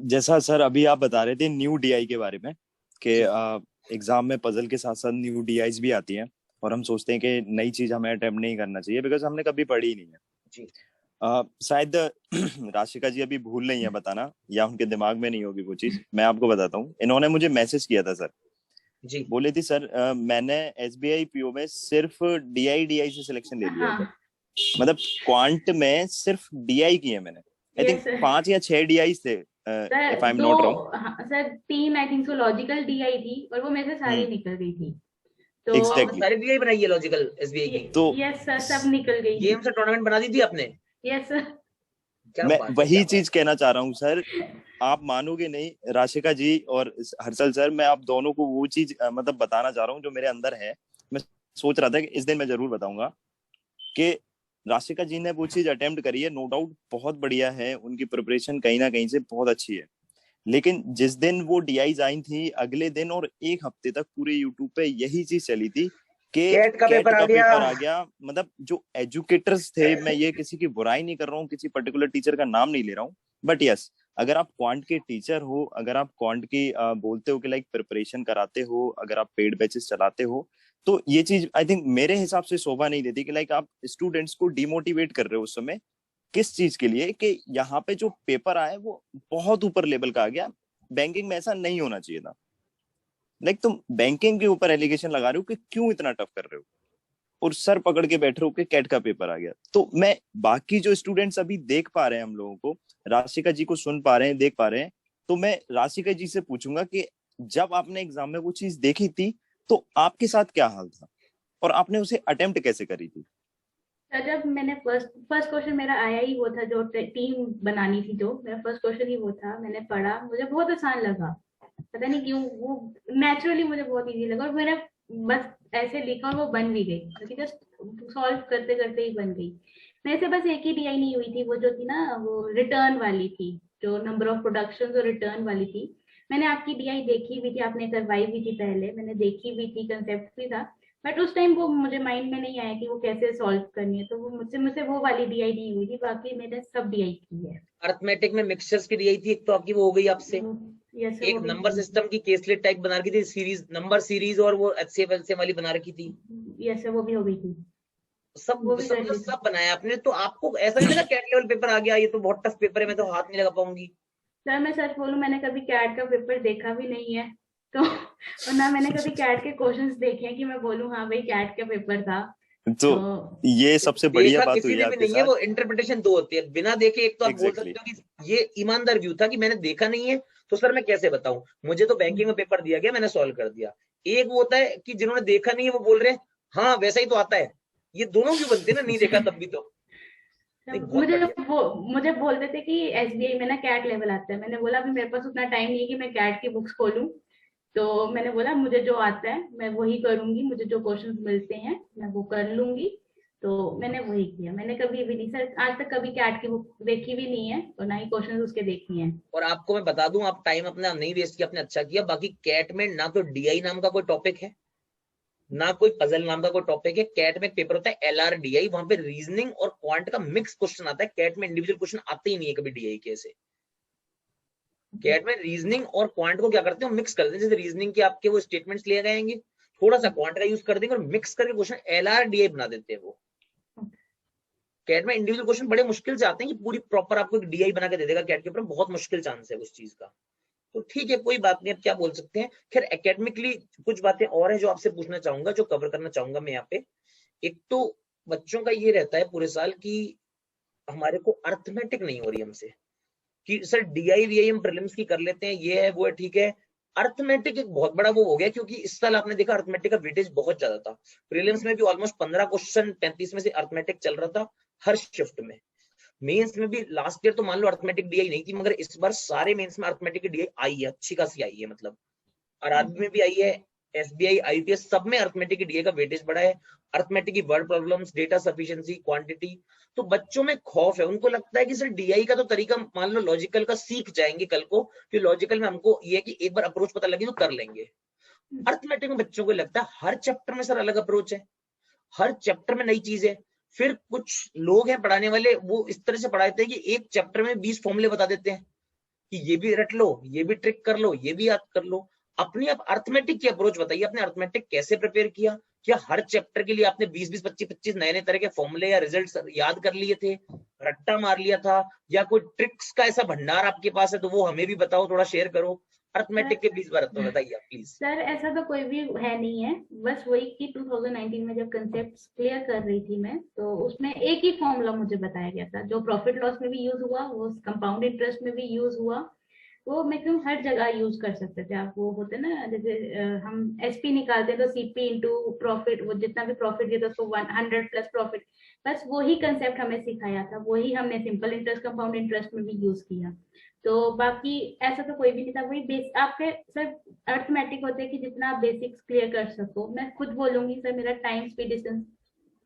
जैसा सर अभी आप बता रहे थे न्यू डीआई के बारे में कि जी एग्जाम में पजल के साथ साथ न्यू डीआईज भी आती हैं, और हम सोचते हैं कि नई चीज हमें अटेम्प्ट नहीं करना चाहिए बिकॉज हमने कभी पढ़ी ही नहीं है। जी शायद राशिका जी अभी भूल नहीं है बताना, या उनके दिमाग में नहीं होगी वो चीज। मैं आपको बताता हूँ, इन्होंने मुझे मैसेज किया था सर। जी बोले थी सर मैंने एसबीआई पीओ में सिर्फ डीआई से सिलेक्शन ले लिया है सर। हाँ, मतलब क्वांट में सिर्फ डीआई की है मैंने। आई थिंक यस 5 या 6 डीआई थे, सर। इफ आई एम दो, नॉट रॉन्ग। हाँ, sir 3 I think so logical DI थी और वो मेरे से सारी हम्म, निकल गई थी। तो आपने एग्जैक्टली। सारी डीआई बनाई है लॉजिकल एसबीआई की? तो यस सर, सब निकल गई। गेम से टूर्नामेंट बना दी थी आपने? Yes sir. क्या मैं बात है, क्या वही बात चीज कहना चाह रहा हूँ सर। आप मानोगे नहीं राशिका जी और हर्षल सर, मैं आप दोनों को वो चीज मतलब बताना चाह रहा हूँ जो मेरे अंदर है। मैं सोच रहा था कि इस दिन मैं जरूर बताऊंगा कि राशिका जी ने वो चीज अटेम्प्ट करी है, नो डाउट बहुत बढ़िया है, उनकी प्रिपरेशन कहीं ना कहीं से बहुत अच्छी है। लेकिन जिस दिन वो डीआईज आई थी अगले दिन और एक हफ्ते तक पूरे यूट्यूब पे यही चीज चली थी कि कैट का कैट पेपर आ का गया। पेपर आ गया। मतलब जो एजुकेटर्स थे, मैं ये किसी की बुराई नहीं कर रहा हूँ, किसी पर्टिकुलर टीचर का नाम नहीं ले रहा हूँ, बट यस अगर आप क्वांट के टीचर हो, अगर आप क्वांट की बोलते हो कि लाइक प्रिपरेशन कराते हो, अगर आप पेड बैचेस चलाते हो, तो ये चीज आई थिंक मेरे हिसाब से शोभा नहीं देती कि लाइक आप स्टूडेंट्स को डिमोटिवेट कर रहे हो उस समय। किस चीज के लिए कि यहाँ पे जो पेपर आया वो बहुत ऊपर लेवल का आ गया। बैंकिंग में ऐसा नहीं होना चाहिए था। लाइक तुम बैंकिंग के ऊपर एलिगेशन लगा रहे हो कि क्यों इतना टफ कर रहे हो, और सर पकड़ के बैठ रहे हो कि कैट का पेपर आ गया। तो मैं बाकी जो स्टूडेंट्स अभी देख पा रहे हैं हम लोगों को, राशिका जी को सुन पा रहे हैं, देख पा रहे हैं, तो मैं राशिका जी से पूछूंगा कि जब आपने एग्जाम में वो चीज देखी थी तो आपके साथ क्या हाल था और आपने उसे अटेम्प्ट कैसे करी थी? सर जब मैंने फर्स्ट फर्स्ट क्वेश्चन मेरा आया ही वो था, जो टीम बनानी थी, जो मेरा फर्स्ट क्वेश्चन ही वो था। मैंने पढ़ा, मुझे बहुत आसान लगा, पता नहीं क्यों वो नेचुरली मुझे बहुत इजी लगा, और मैंने बस ऐसे लिखा और वो बन भी गई, क्योंकि जस्ट सॉल्व करते करते ही बन गई। मेरे से बस एक ही डीआई नहीं हुई थी, वो जो थी ना वो रिटर्न वाली थी, जो नंबर ऑफ प्रोडक्शन और रिटर्न वाली थी। मैंने आपकी डीआई देखी भी थी, आपने करवाई भी थी पहले, मैंने देखी भी थी, कंसेप्ट भी था, बट उस टाइम वो मुझे माइंड में नहीं आया कि वो कैसे सॉल्व करनी है, तो वो मुझसे मुझसे वो वाली डीआई नहीं हुई थी। बाकी मैंने सब डीआई की है। अर्थमेटिक में मिक्सचर्स की डीआई थी एक, तो आपकी वो हो गई आपसे। यस सर, वो एक भी नंबर की। सिस्टम की केसलेट टाइप बना रखी थी, सीरीज नंबर सीरीज, और वो एचसीएफ एलसीएम वाली बना रखी थी। यस सर, वो भी हो गई थी, वो सब भी सब कर मतलब ली थी। सब बनाया आपने। तो आपको ऐसा नहीं लगा कैट लेवल पेपर आ गया, ये तो बहुत टफ पेपर है, मैं तो हाथ नहीं लगा पाऊंगी? सर मैं सच बोलूं, मैंने कभी कैट का पेपर देखा भी नहीं है, तो और ना मैंने कभी कैट के क्वेश्चंस देखे हैं कि मैं बोलूं हाँ भाई कैट का पेपर था। तो तो ये सबसे बढ़िया देखा बात किसी हुई ने भी आपके नहीं है, साथ। वो इंटरप्रिटेशन दो होती है। बिना देखे एक तो आप बोल एग्जैक्टली सकते हो कि ये ईमानदार व्यू था कि मैंने देखा नहीं है, तो सर मैं कैसे बताऊं, मुझे तो बैंकिंग में पेपर दिया गया, मैंने सॉल्व कर दिया। एक वो होता है कि जिन्होंने देखा नहीं है वो बोल रहे हैं हाँ वैसा ही तो आता है। ये दोनों क्यों बनते हैं ना, नहीं देखा तब भी तो। नहीं बहुत मुझे बढ़िया। वो मुझे बोलते थे कि एसबीआई में ना कैट लेवल आता है। मैंने बोला अभी मेरे पास उतना टाइम नहीं है कि मैं कैट की बुक्स खोलूं, तो मैंने बोला मुझे जो आता है मैं वही करूंगी, मुझे जो क्वेश्चंस मिलते हैं मैं वो कर लूंगी। तो मैंने वही किया, मैंने कभी भी नहीं सर, आज तक कभी कैट की बुक देखी भी नहीं है और ना ही क्वेश्चंस उसके देखे हैं। और आपको मैं बता दूं, आप टाइम अपना नहीं वेस्ट किया, आपने अच्छा किया। बाकी कैट में ना तो डीआई नाम का कोई टॉपिक है, ना कोई पजल नाम का कोई टॉपिक है। कैट में एक पेपर होता है LRDI, वहां पे रीजनिंग और क्वांट का मिक्स क्वेश्चन आता है। कैट में इंडिविजुअल क्वेश्चन आते ही नहीं है कभी DI के से। कैट में रीजनिंग और क्वांट को क्या करते हैं, मिक्स कर देते हैं। जैसे रीजनिंग के आपके वो स्टेटमेंट्स लिए जाएंगे, थोड़ा सा क्वांट का यूज कर देंगे और मिक्स करके क्वेश्चन LRDI बना देते हैं वो। कैट में इंडिविजुअल क्वेश्चन बड़े मुश्किल से आते हैं कि पूरी प्रॉपर आपको एक DI बना के दे देगा कैट के ऊपर, बहुत मुश्किल चांस है उस चीज का। तो ठीक है, कोई बात नहीं, अब क्या बोल सकते हैं। खैर एकेडमिकली कुछ बातें और है जो आपसे पूछना चाहूंगा, जो कवर करना चाहूंगा मैं यहाँ पे। एक तो बच्चों का ये रहता है पूरे साल कि हमारे को अर्थमेटिक नहीं हो रही हमसे, कि सर DI VI हम प्रीलिम्स की कर लेते हैं, ये है वो है, ठीक है। अर्थमेटिक एक बहुत बड़ा वो हो गया, क्योंकि इस साल आपने देखा अर्थमेटिक का वेटेज बहुत ज्यादा था। प्रीलिम्स में भी ऑलमोस्ट 15 क्वेश्चन 35 में से अर्थमेटिक चल रहा था हर शिफ्ट में। मेंस में भी लास्ट ईयर तो मान लो अर्थमेटिक DI नहीं थी, मगर इस बार सारे मेंस में अर्थमेटिक की DI आई है, अच्छी खासी आई है। मतलब RRB में भी आई है, SBI IPS सब में अर्थमेटिक की DI का वेटेज बढ़ा है। अर्थमेटिक की word problems, data sufficiency, quantity. तो बच्चों में खौफ है, उनको लगता है कि सर DI का तो तरीका मान लो लॉजिकल का सीख जाएंगे कल को, कि लॉजिकल में हमको ये है कि एक बार अप्रोच पता लगी तो कर लेंगे। अर्थमेटिक में बच्चों को लगता है हर चैप्टर में सर अलग अप्रोच है, हर चैप्टर में नई चीज है। फिर कुछ लोग हैं पढ़ाने वाले, वो इस तरह से पढ़ाते हैं कि एक चैप्टर में 20 फॉर्मूले बता देते हैं कि ये भी रट लो, ये भी ट्रिक कर लो, ये भी याद कर लो। अपनी आप अर्थमेटिक की अप्रोच बताइए, आपने अर्थमेटिक कैसे प्रिपेयर किया? क्या हर चैप्टर के लिए आपने 20 20 25 25 नए नए तरह के फॉर्मूले या रिजल्ट्स याद कर लिए थे, रट्टा मार लिया था, या कोई ट्रिक्स का ऐसा भंडार आपके पास है तो वो हमें भी बताओ, थोड़ा शेयर करो। अर्थमेटिक के 20 बार बताइए आप प्लीज। सर ऐसा तो कोई भी है नहीं है, बस वही कि 2019 में जब कंसेप्ट क्लियर कर रही थी मैं, तो उसमें एक ही फॉर्मूला मुझे बताया गया था जो प्रॉफिट लॉस में भी यूज हुआ, वो कंपाउंड इंटरेस्ट में भी यूज हुआ, वो मैक्सिमम हर जगह यूज कर सकते थे आप। वो होते ना जैसे हम SP निकालते हैं तो CP इंटू प्रॉफिट, वो जितना भी प्रॉफिट देता है उसको 100 प्लस प्रॉफिट, बस वही कंसेप्ट हमें सिखाया था, वही हमने सिंपल इंटरेस्ट कंपाउंड इंटरेस्ट में भी यूज किया। तो बाकी ऐसा तो कोई भी नहीं था, वही बेस आपके सर अर्थमेटिक होते हैं कि जितना आप बेसिक्स क्लियर कर सको। मैं खुद बोलूंगी सर, मेरा टाइम स्पीड डिस्टेंस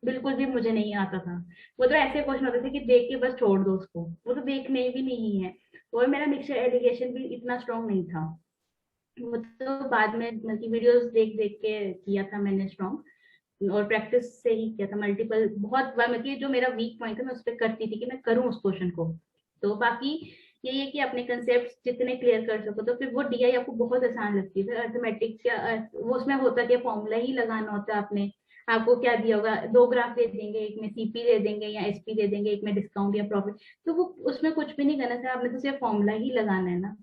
बिल्कुल भी मुझे नहीं आता था। वो तो ऐसे क्वेश्चन होते थे कि देख के बस छोड़ दो उसको, वो तो देखने भी नहीं है। और मेरा मिक्सचर एलिगेशन भी इतना स्ट्रांग नहीं था, वो तो बाद में मतलब वीडियोस देख देख के किया था मैंने स्ट्रांग, और प्रैक्टिस से ही किया था मल्टीपल बहुत बार। मतलब जो मेरा वीक पॉइंट था मैं उस पर करती थी कि मैं करूँ उस क्वेश्चन को। तो बाकी यही है कि अपने कंसेप्ट जितने क्लियर कर सको तो फिर वो DI आपको बहुत आसान लगती है। फिर अर्थमेटिक क्या वो उसमें होता क्या, फॉर्मूला ही लगाना होता है आपने। आपको क्या दिया होगा, 2 ग्राफ दे देंगे, एक में CP दे देंगे या SP दे देंगे, एक में डिस्काउंट या प्रॉफिट, तो वो उसमें कुछ भी नहीं करना है, आपने तो सिर्फ फॉर्मूला ही लगाना है ना।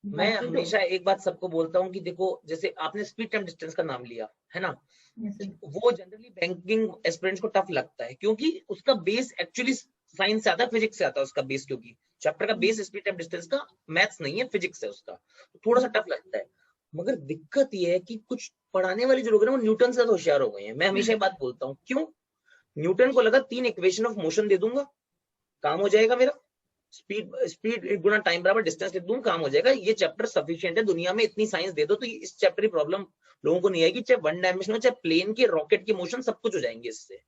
मैं बाकी तो हमेशा एक बात सबको बोलता हूँ कि देखो, जैसे आपने स्पीड टाइम डिस्टेंस का नाम लिया है ना, जैसे वो जनरली बैंकिंग एस्पिरेंट्स को टफ लगता है, क्योंकि उसका बेस एक्चुअली साइंस से आता है, फिजिक्स से आता है उसका बेस, क्योंकि चैप्टर का बेस स्पीड टाइम डिस्टेंस का मैथ्स नहीं है, फिजिक्स है उसका, तो थोड़ा सा टफ लगता है। मगर दिक्कत ये है कि कुछ पढ़ाने वाले जो लोग हैं वो न्यूटन से ज्यादा होशियार हो गए हैं। मैं हमेशा ये बात बोलता हूँ, क्यों? न्यूटन को लगा 3 इक्वेशन ऑफ मोशन दे दूंगा काम हो जाएगा मेरा, स्पीड स्पीड गुना टाइम बराबर डिस्टेंस लिख दूं काम हो जाएगा, ये चैप्टर सफिशिएंट है। दुनिया में इतनी साइंस दे दो तो इस चैप्टर की प्रॉब्लम लोगों को नहीं आएगी, चाहे 1 डायमेंशन हो, चाहे प्लेन के रॉकेट के मोशन, सब कुछ हो जाएंगे इससे।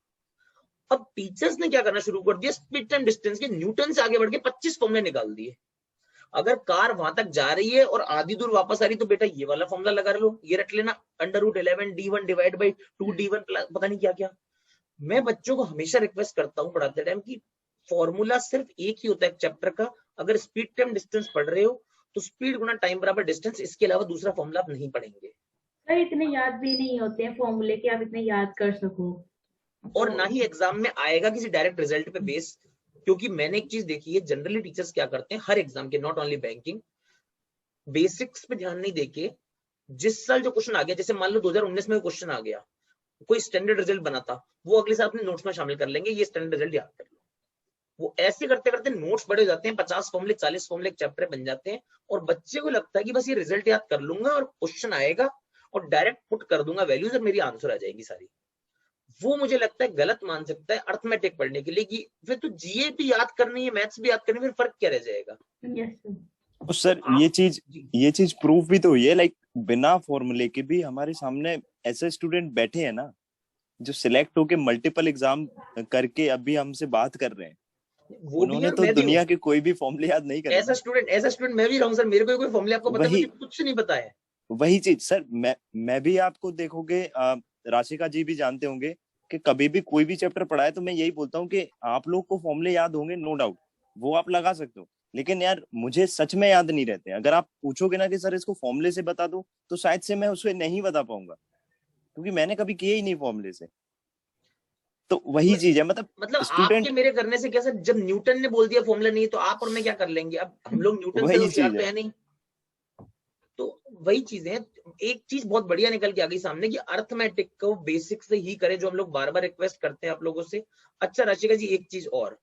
अब टीचर्स ने क्या करना शुरू कर दिया, स्पीड टाइम डिस्टेंस के न्यूटन से आगे बढ़ के 25 फॉर्मूले निकाल दिए। अगर कार वहां तक जा रही है और आधी दूर वापस आ रही तो बेटा ये वाला फॉर्मूला लगा लो, ये रट लेना, √11 D1 डिवाइड बाई 2 D1 पता नहीं क्या क्या। मैं बच्चों को हमेशा रिक्वेस्ट करता हूँ पढ़ाते टाइम कि फॉर्मूला सिर्फ एक ही होता है चैप्टर का। अगर स्पीड टाइम डिस्टेंस पढ़ रहे हो तो स्पीड गुना टाइम बराबर डिस्टेंस, इसके अलावा दूसरा फॉर्मूला आप नहीं पढ़ेंगे। सर इतने याद भी नहीं होते हैं फॉर्मूले कि आप इतने याद कर सको, और ना ही एग्जाम में आएगा किसी डायरेक्ट रिजल्ट पे बेस। क्योंकि मैंने एक चीज देखी है, जनरली टीचर्स क्या करते हैं हर एग्जाम के, नॉट ओनली बैंकिंग, बेसिक्स पे ध्यान नहीं देके जिस साल जो क्वेश्चन आ गया, जैसे मान लो 2019 में क्वेश्चन आ गया, कोई स्टैंडर्ड रिजल्ट बना था, वो अगले साल अपने नोट्स में शामिल कर लेंगे, ये स्टैंडर्ड रिजल्ट याद कर लो। वो ऐसे करते करते नोट्स बड़े हो जाते हैं, 50 फॉर्मूले 40 फॉर्मूले एक चैप्टर बन जाते हैं, और बच्चे को लगता है कि बस ये रिजल्ट याद कर लूंगा और क्वेश्चन आएगा और डायरेक्ट पुट कर दूंगा वैल्यूज और मेरी आंसर आ जाएगी सारी। वो मुझे लगता है गलत मान सकता है अर्थमेटिक पढ़ने के लिए, कि फिर तो GA भी याद करनी है, मैथ्स भी याद करनी है, फिर फर्क क्या रह जाएगा? तो सर ये चीज प्रूफ भी तो हुई है, लाइक बिना फॉर्मूले के भी हमारे सामने ऐसे स्टूडेंट बैठे हैं ना जो सिलेक्ट होके मल्टीपल एग्जाम करके अभी हमसे बात कर रहे हैं, वो उन्होंने तो दुनिया के कोई भी फॉर्मूले याद नहीं करे। ऐसा स्टूडेंट मैं भी रहूं सर, मेरे को कोई फॉर्मूले आपको पता है, मुझे कुछ नहीं पता है। वही चीज सर, मैं भी आपको देखोगे राशिका जी भी जानते होंगे कि कभी भी कोई भी चैप्टर पढ़ा है तो मैं यही बोलता हूँ कि आप लोग को फॉर्मूले याद होंगे, नो डाउट, वो आप लगा सकते हो, लेकिन यार मुझे सच में याद नहीं रहते हैं। अगर आप पूछोगे ना कि सर इसको फॉर्मूले से बता दो, तो शायद से मैं उसे नहीं बता पाऊंगा, क्योंकि मैंने कभी किए ही नहीं फॉर्मूले से। तो वही चीज है, मतलब मतलब स्टूडेंट, आपके मेरे करने से क्या सर, जब न्यूटन ने बोल दिया फॉर्मूला नहीं तो आप और मैं क्या कर लेंगे? अब हम लोग न्यूटन से वही होशियार चीज तो है। है नहीं। तो वही चीजें हैं। एक चीज बहुत बढ़िया निकल के आ गई सामने कि अर्थमेटिक को बेसिक से ही करें, जो हम लोग बार बार रिक्वेस्ट करते हैं आप लोगों से। अच्छा राशिका जी, एक चीज और,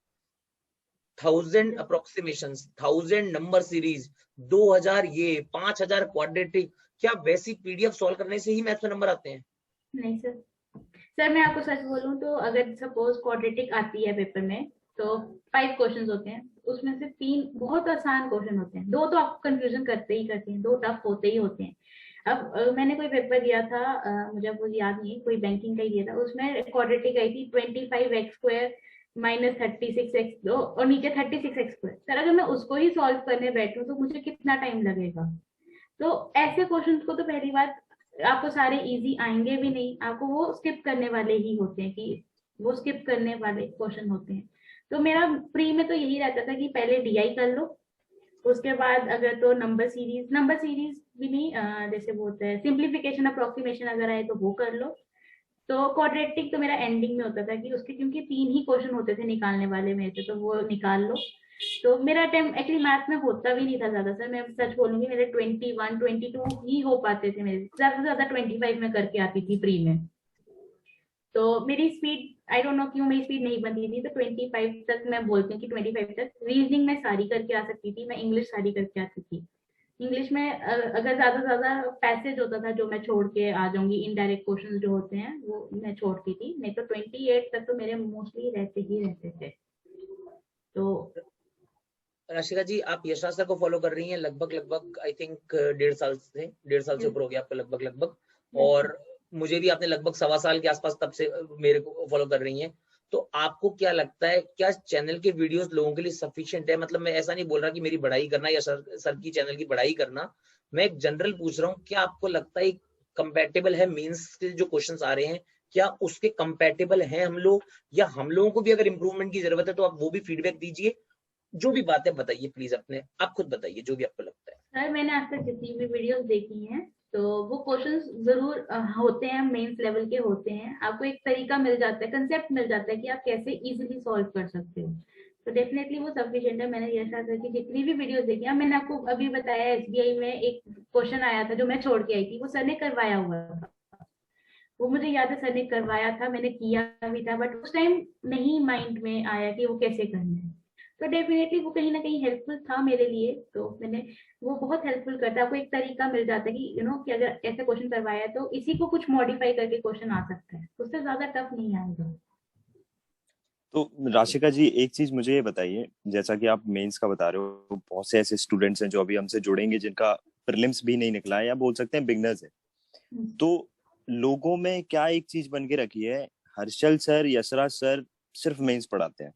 1000 अप्रोक्सीमेशन, 1000 नंबर सीरीज, 2000 ये 5000 क्वाड्रेटिक, क्या वैसी पीडीएफ सॉल्व करने से ही मैथ्स में नंबर आते हैं? नहीं सर। सर मैं आपको सच बोलूं तो अगर सपोज क्वाड्रेटिक आती है पेपर में, तो 5 क्वेश्चंस होते हैं, उसमें से 3 बहुत आसान क्वेश्चन होते हैं, 2 तो आपको कंफ्यूजन करते ही करते हैं, 2 टफ होते ही होते हैं। अब मैंने कोई पेपर दिया था, मुझे अब वो याद नहीं है, कोई बैंकिंग का ही दिया था, उसमें क्वाड्रेटिक आई थी 25x² माइनस 36x और नीचे 36x²। सर अगर मैं उसको ही सॉल्व करने बैठूं तो मुझे कितना टाइम लगेगा? तो ऐसे क्वेश्चंस को तो पहली बात आपको सारे इजी आएंगे भी नहीं, आपको वो स्किप करने वाले ही होते हैं, कि वो स्किप करने वाले क्वेश्चन होते हैं। तो मेरा प्री में तो यही रहता था कि पहले डीआई कर लो, उसके बाद अगर तो नंबर सीरीज भी नहीं, जैसे वो होता है सिंप्लीफिकेशन अप्रोक्सीमेशन अगर आए तो वो कर लो। तो क्वाड्रेटिक तो मेरा एंडिंग में होता था कि उसके क्योंकि 3 ही क्वेश्चन होते थे निकालने वाले मेरे से, तो वो निकाल लो। तो मेरा अटेम्प्ट एक्चुअली मैथ में होता भी नहीं था ज्यादा सर, मैं सच बोलूंगी, मेरे 21-22 ही हो पाते थे, मेरे ज्यादा से ज्यादा 25 में करके आती थी प्री में। तो मेरी स्पीड आई डोंट नो क्यों मेरी स्पीड नहीं बनती थी, तो 25 तक मैं बोलती हूँ कि 25 तक रीजनिंग में सारी करके आ सकती थी, मैं इंग्लिश सारी करके आती थी। इंग्लिश में अगर ज्यादा से ज्यादा पैसेज होता था जो मैं छोड़ के आ जाऊंगी, इनडायरेक्ट क्वेश्चन जो होते हैं वो मैं छोड़ती थी, नहीं तो 28 तक तो मेरे मोस्टली रहते ही रहते थे। तो राशिका जी, आप यशराज सर को फॉलो कर रही हैं लगभग लगभग आई थिंक 1.5 साल से, 1.5 साल से ऊपर हो गया आपका लगभग लगभग, और मुझे भी आपने लगभग 1.25 साल के आसपास तब से मेरे को फॉलो कर रही हैं। तो आपको क्या लगता है, क्या चैनल के वीडियोस लोगों के लिए सफिशिएंट है? मतलब मैं ऐसा नहीं बोल रहा कि मेरी बढ़ाई करना या सर की चैनल की बढ़ाई करना, मैं एक जनरल पूछ रहा हूँ, क्या आपको लगता है कंपेटेबल है मेंस के जो क्वेश्चंस आ रहे हैं, क्या उसके कंपेटेबल हैं हम लोग, या हम लोगों को भी अगर इंप्रूवमेंट की जरूरत है तो आप वो भी फीडबैक दीजिए। जो भी बात है बताइए प्लीज, अपने आप खुद बताइए जो भी आपको लगता है। सर मैंने आज तक जितनी भी वीडियोस देखी हैं, तो वो क्वेश्चंस जरूर होते हैं, मेंस लेवल के होते हैं, आपको एक तरीका मिल जाता है, कंसेप्ट मिल जाता है कि आप कैसे इजीली सॉल्व कर सकते हो। तो डेफिनेटली वो सफिशिएंट है। मैंने ऐसा करके जितनी भी वीडियोस देखी हैं, मैंने आपको अभी बताया एसबीआई में एक क्वेश्चन आया था जो मैं छोड़ के आई थी, वो सर ने करवाया हुआ था, वो मुझे याद है सर ने करवाया था, मैंने किया भी था, बट उस टाइम नहीं माइंड में आया कि वो कैसे करना है। तो डेफिनेटली वो कहीं ना कहीं हेल्पफुल था मेरे लिए, तो मैंने वो बहुत हेल्पफुल करता है, आपको एक तरीका मिल जाता है कि कि अगर ऐसे क्वेश्चन करवाया है तो इसी को कुछ मॉडिफाई करके क्वेश्चन आ सकता है, उससे ज्यादा टफ नहीं आएगा। तो राशिका जी एक चीज मुझे ये बताइए, जैसा कि आप मेंस का बता रहे हो, बहुत से ऐसे स्टूडेंट्स हैं जो अभी हमसे जुड़ेंगे जिनका प्रीलिम्स भी नहीं निकला है, या बोल सकते हैं बिगनर्स है। तो लोगों में क्या एक चीज बन के रखी है, हर्षल सर, यशराज सर सिर्फ मेंस पढ़ाते हैं।